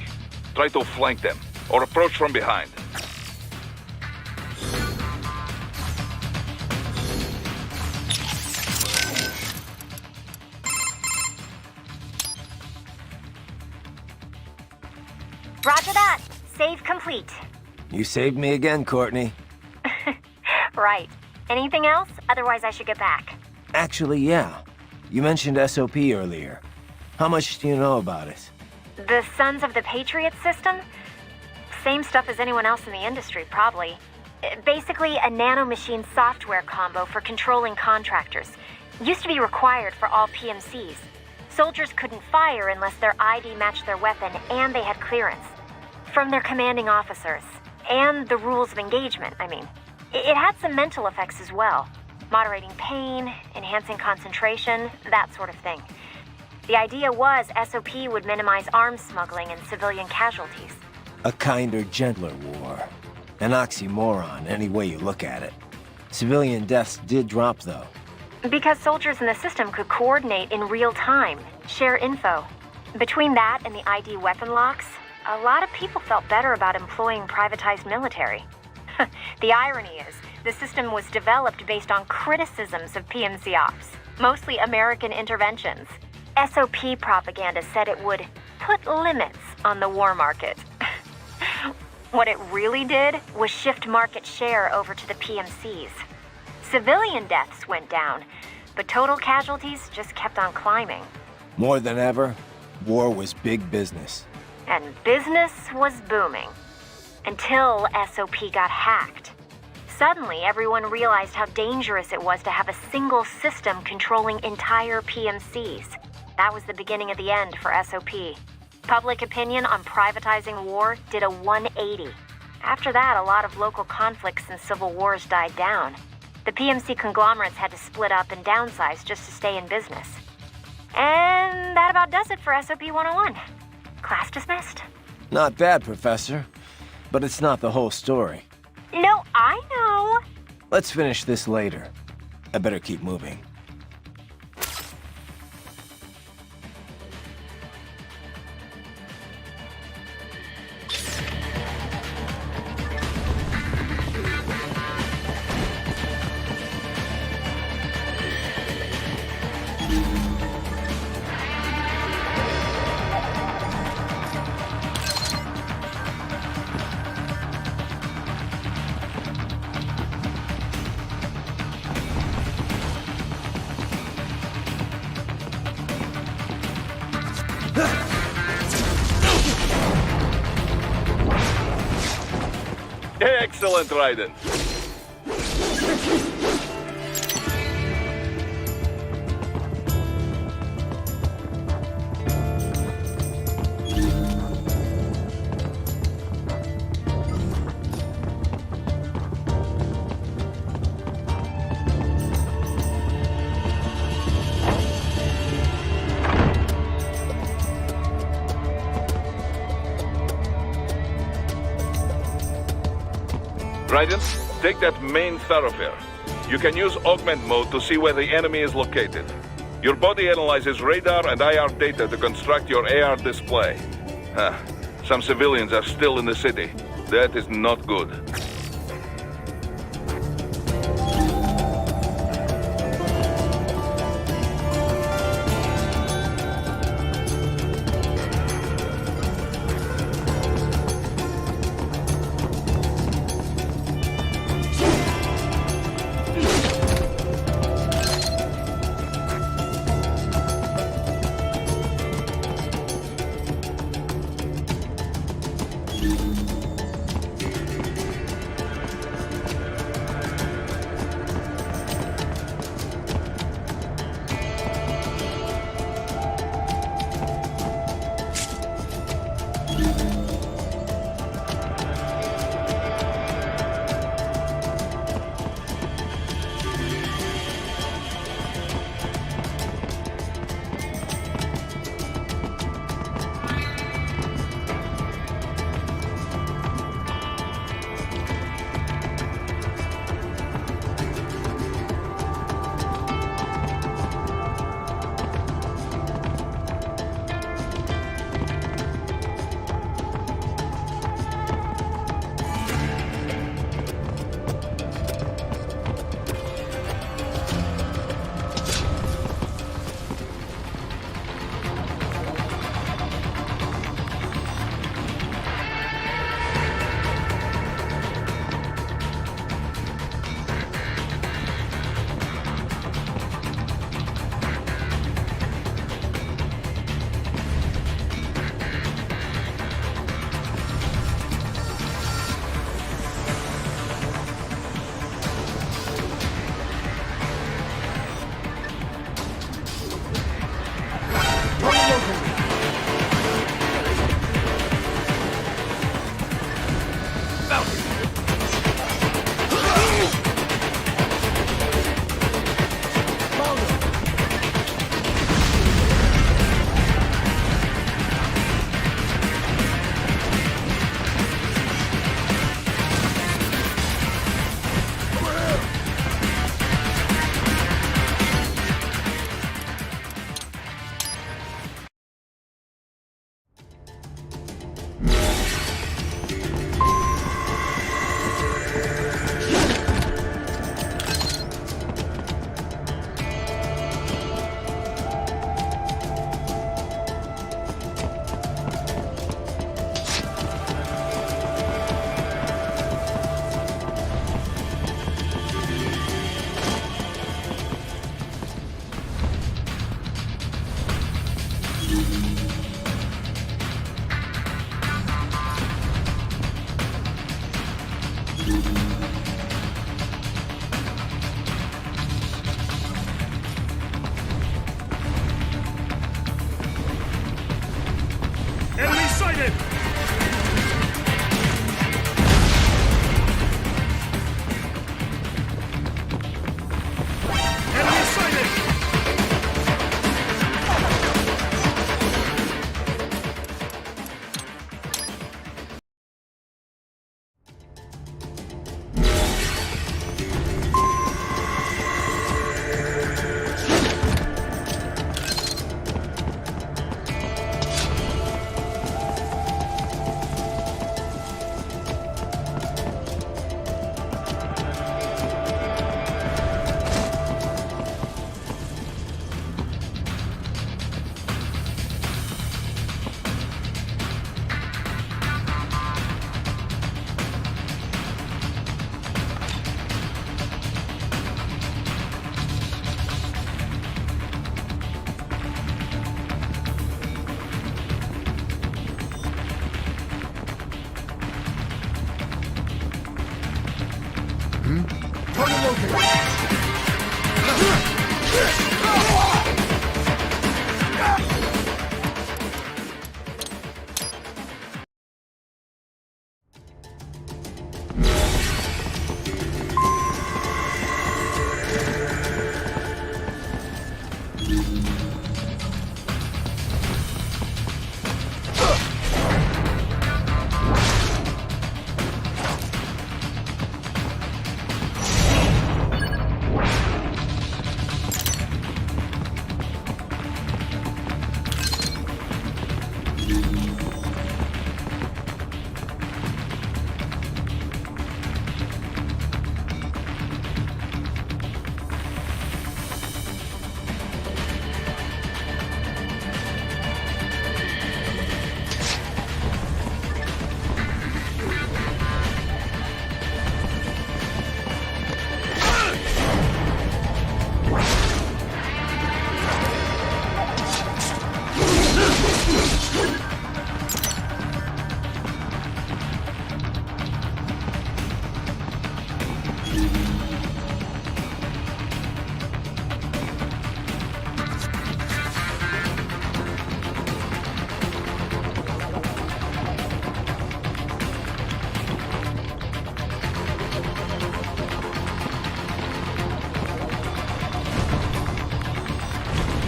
Try to flank them, or approach from behind. Roger that. Save complete. You saved me again, Courtney. Right. Anything else? Otherwise, I should get back. Actually, yeah. You mentioned SOP earlier. How much do you know about it? The Sons of the Patriot system? Same stuff as anyone else in the industry, probably. Basically, a nanomachine software combo for controlling contractors. Used to be required for all PMCs. Soldiers couldn't fire unless their ID matched their weapon and they had clearance. From their commanding officers. And the rules of engagement, I mean. It had some mental effects as well. Moderating pain, enhancing concentration, that sort of thing. The idea was SOP would minimize arms smuggling and civilian casualties. A kinder, gentler war. An oxymoron, any way you look at it. Civilian deaths did drop, though. Because soldiers in the system could coordinate in real time, share info. Between that and the ID weapon locks, a lot of people felt better about employing privatized military. The irony is, the system was developed based on criticisms of PMC ops, mostly American interventions. SOP propaganda said it would put limits on the war market. What it really did was shift market share over to the PMCs. Civilian deaths went down, but total casualties just kept on climbing. More than ever, war was big business. And business was booming. Until SOP got hacked. Suddenly, everyone realized how dangerous it was to have a single system controlling entire PMCs. That was the beginning of the end for SOP. Public opinion on privatizing war did a 180. After that, a lot of local conflicts and civil wars died down. The PMC conglomerates had to split up and downsize just to stay in business. And that about does it for SOP 101. Class dismissed. Not bad, Professor. But it's not the whole story. No, I know. Let's finish this later. I better keep moving. Excellent, Raiden. Raiden, take that main thoroughfare. You can use augment mode to see where the enemy is located. Your body analyzes radar and IR data to construct your AR display. Some civilians are still in the city. That is not good. sighted! Enemy sighted!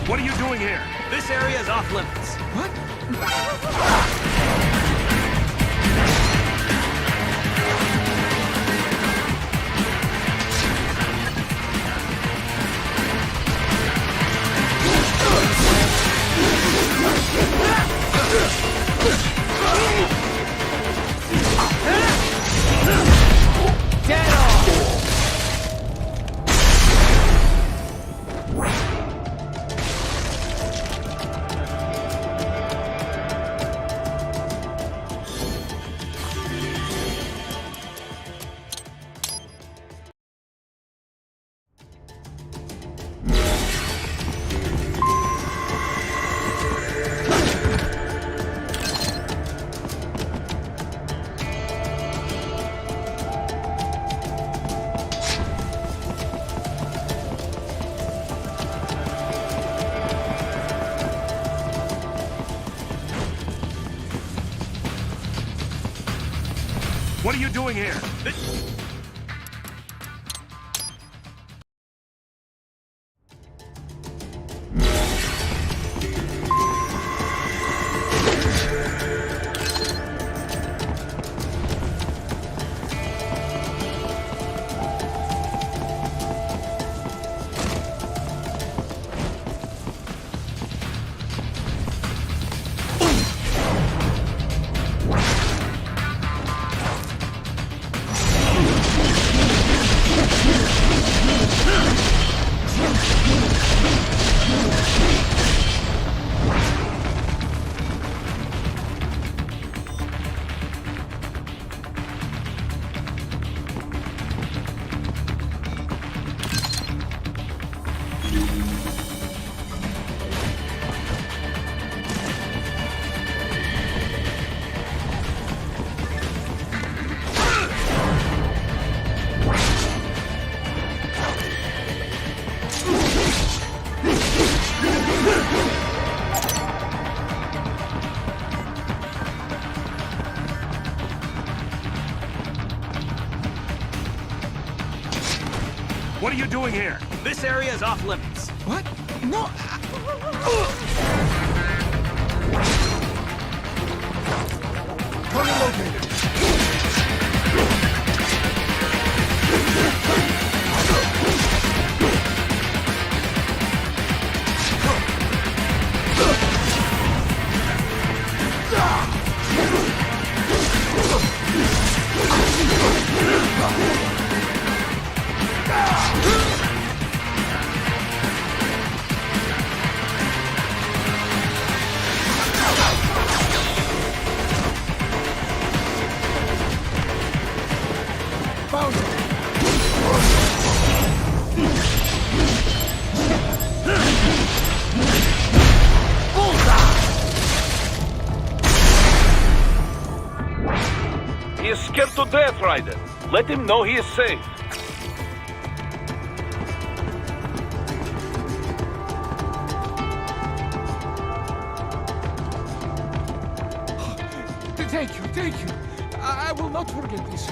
What are you doing here? This area is off limits. What are you doing here? are you doing here? This area is off limits. What? No. Target located. Found it. He is scared to death, Ryder. Let him know he is safe. Thank you. I will not forget this.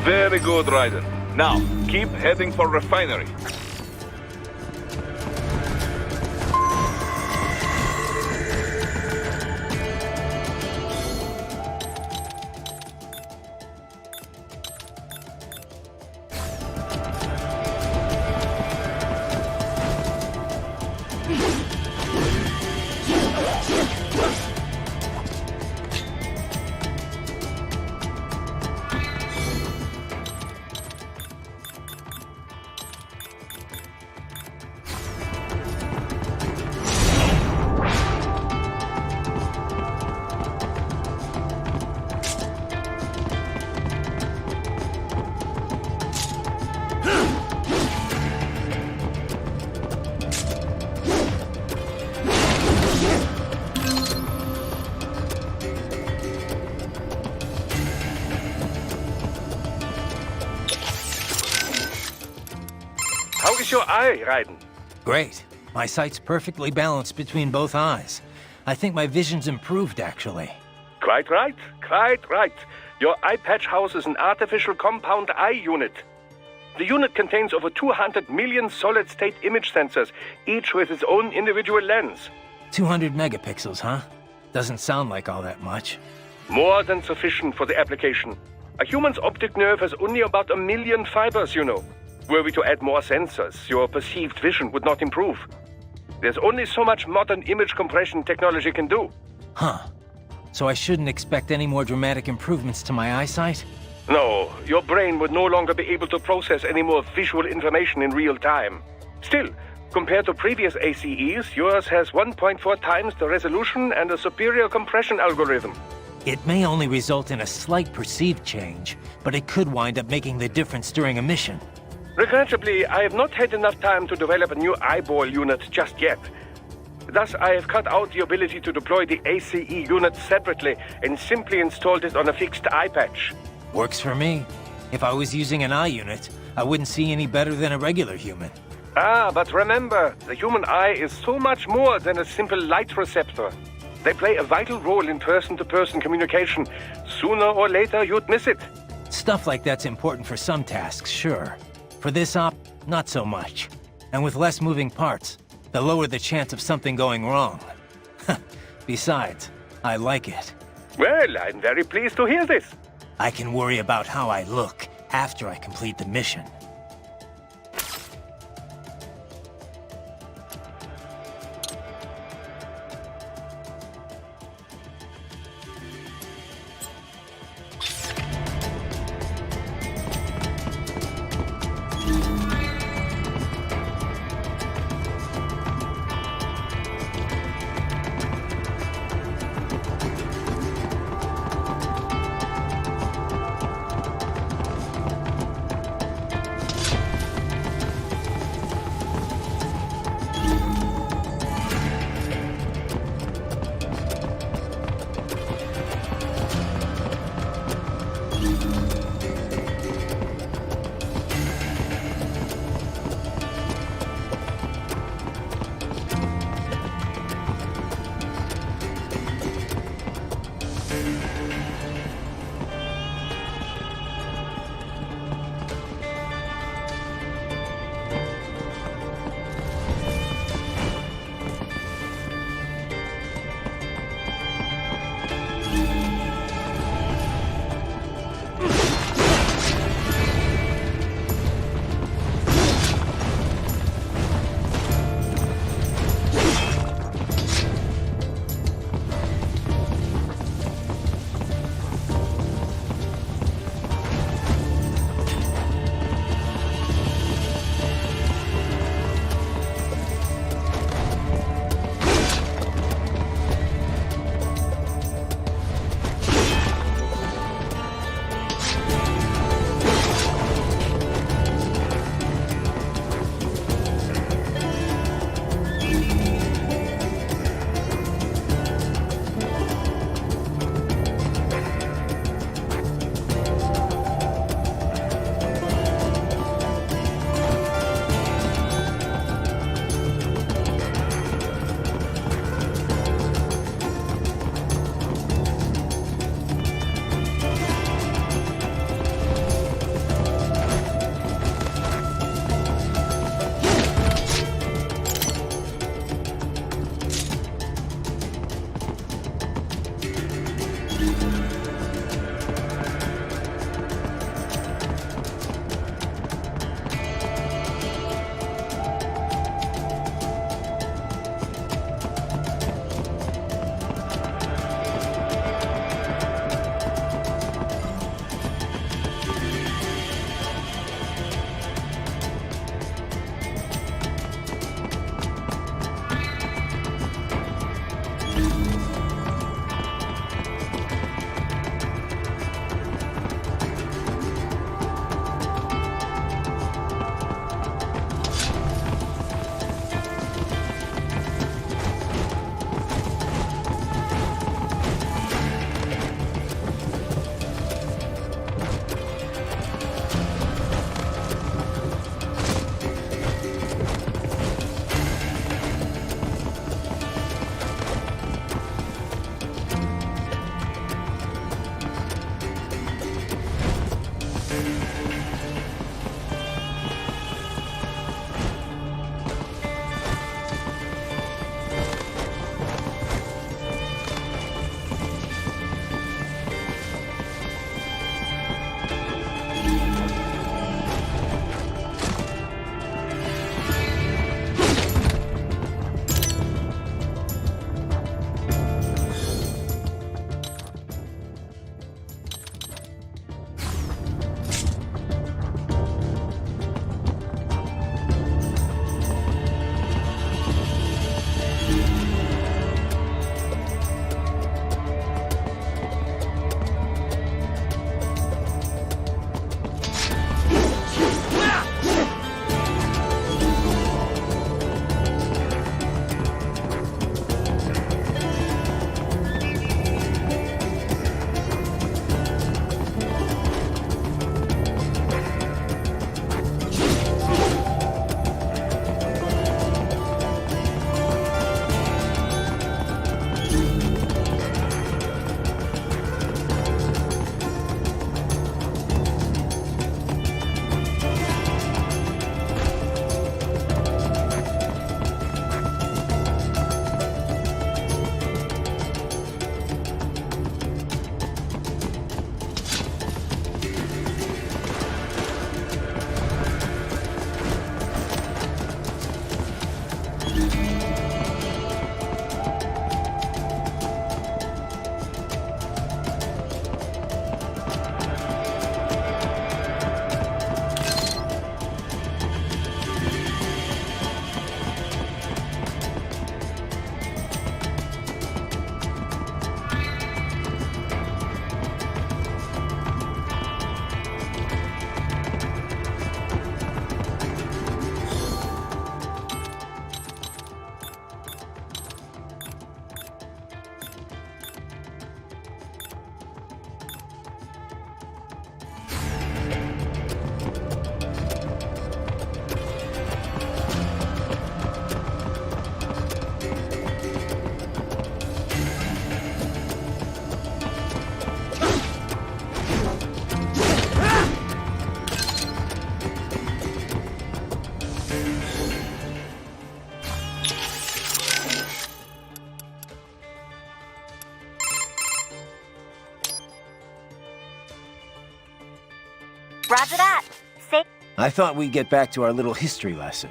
Very good, Ryder. Now, keep heading for refinery. How is your eye, Raiden? Great. My sight's perfectly balanced between both eyes. I think my vision's improved, actually. Quite right, quite right. Your eye patch houses an artificial compound eye unit. The unit contains over 200 million solid-state image sensors, each with its own individual lens. 200 megapixels, huh? Doesn't sound like all that much. More than sufficient for the application. A human's optic nerve has only about 1 million fibers, you know. Were we to add more sensors, your perceived vision would not improve. There's only so much modern image compression technology can do. Huh. So I shouldn't expect any more dramatic improvements to my eyesight? No, your brain would no longer be able to process any more visual information in real time. Still, compared to previous ACEs, yours has 1.4 times the resolution and a superior compression algorithm. It may only result in a slight perceived change, but it could wind up making the difference during a mission. Regrettably, I have not had enough time to develop a new eyeball unit just yet. Thus, I have cut out the ability to deploy the ACE unit separately and simply installed it on a fixed eye patch. Works for me. If I was using an eye unit, I wouldn't see any better than a regular human. Ah, but remember, the human eye is so much more than a simple light receptor. They play a vital role in person-to-person communication. Sooner or later, you'd miss it. Stuff like that's important for some tasks, sure. For this op, not so much. And with less moving parts, the lower the chance of something going wrong. Besides, I like it. Well, I'm very pleased to hear this. I can worry about how I look after I complete the mission. Roger that. Say. I thought we'd get back to our little history lesson.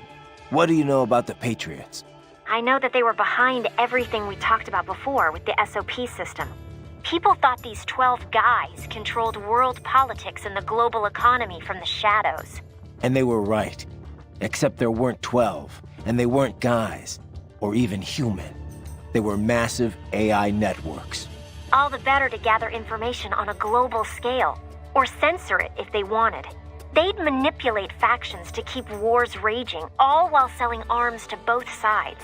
What do you know about the Patriots? I know that they were behind everything we talked about before with the SOP system. People thought these 12 guys controlled world politics and the global economy from the shadows. And they were right. Except there weren't 12, and they weren't guys, or even human. They were massive AI networks. All the better to gather information on a global scale, or censor it if they wanted. They'd manipulate factions to keep wars raging, all while selling arms to both sides.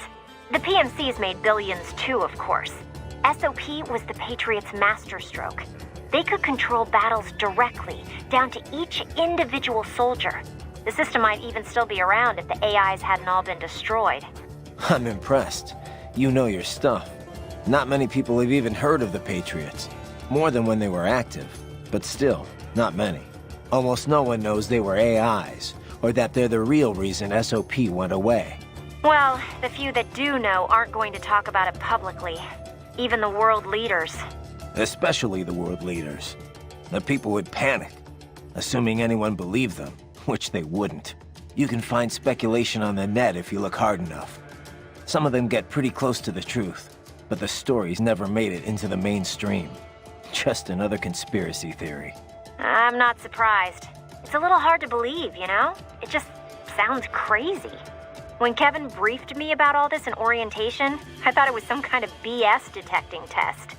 The PMCs made billions too, of course. SOP was the Patriots' masterstroke. They could control battles directly, down to each individual soldier. The system might even still be around if the AIs hadn't all been destroyed. I'm impressed. You know your stuff. Not many people have even heard of the Patriots. More than when they were active. But still, not many. Almost no one knows they were AIs, or that they're the real reason SOP went away. Well, the few that do know aren't going to talk about it publicly. Even the world leaders. Especially the world leaders. The people would panic, assuming anyone believed them, which they wouldn't. You can find speculation on the net if you look hard enough. Some of them get pretty close to the truth, but the stories never made it into the mainstream. Just another conspiracy theory. I'm not surprised. It's a little hard to believe, you know? It just sounds crazy. When Kevin briefed me about all this in orientation, I thought it was some kind of BS detecting test.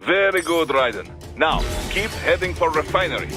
Very good, Raiden. Now, keep heading for refinery.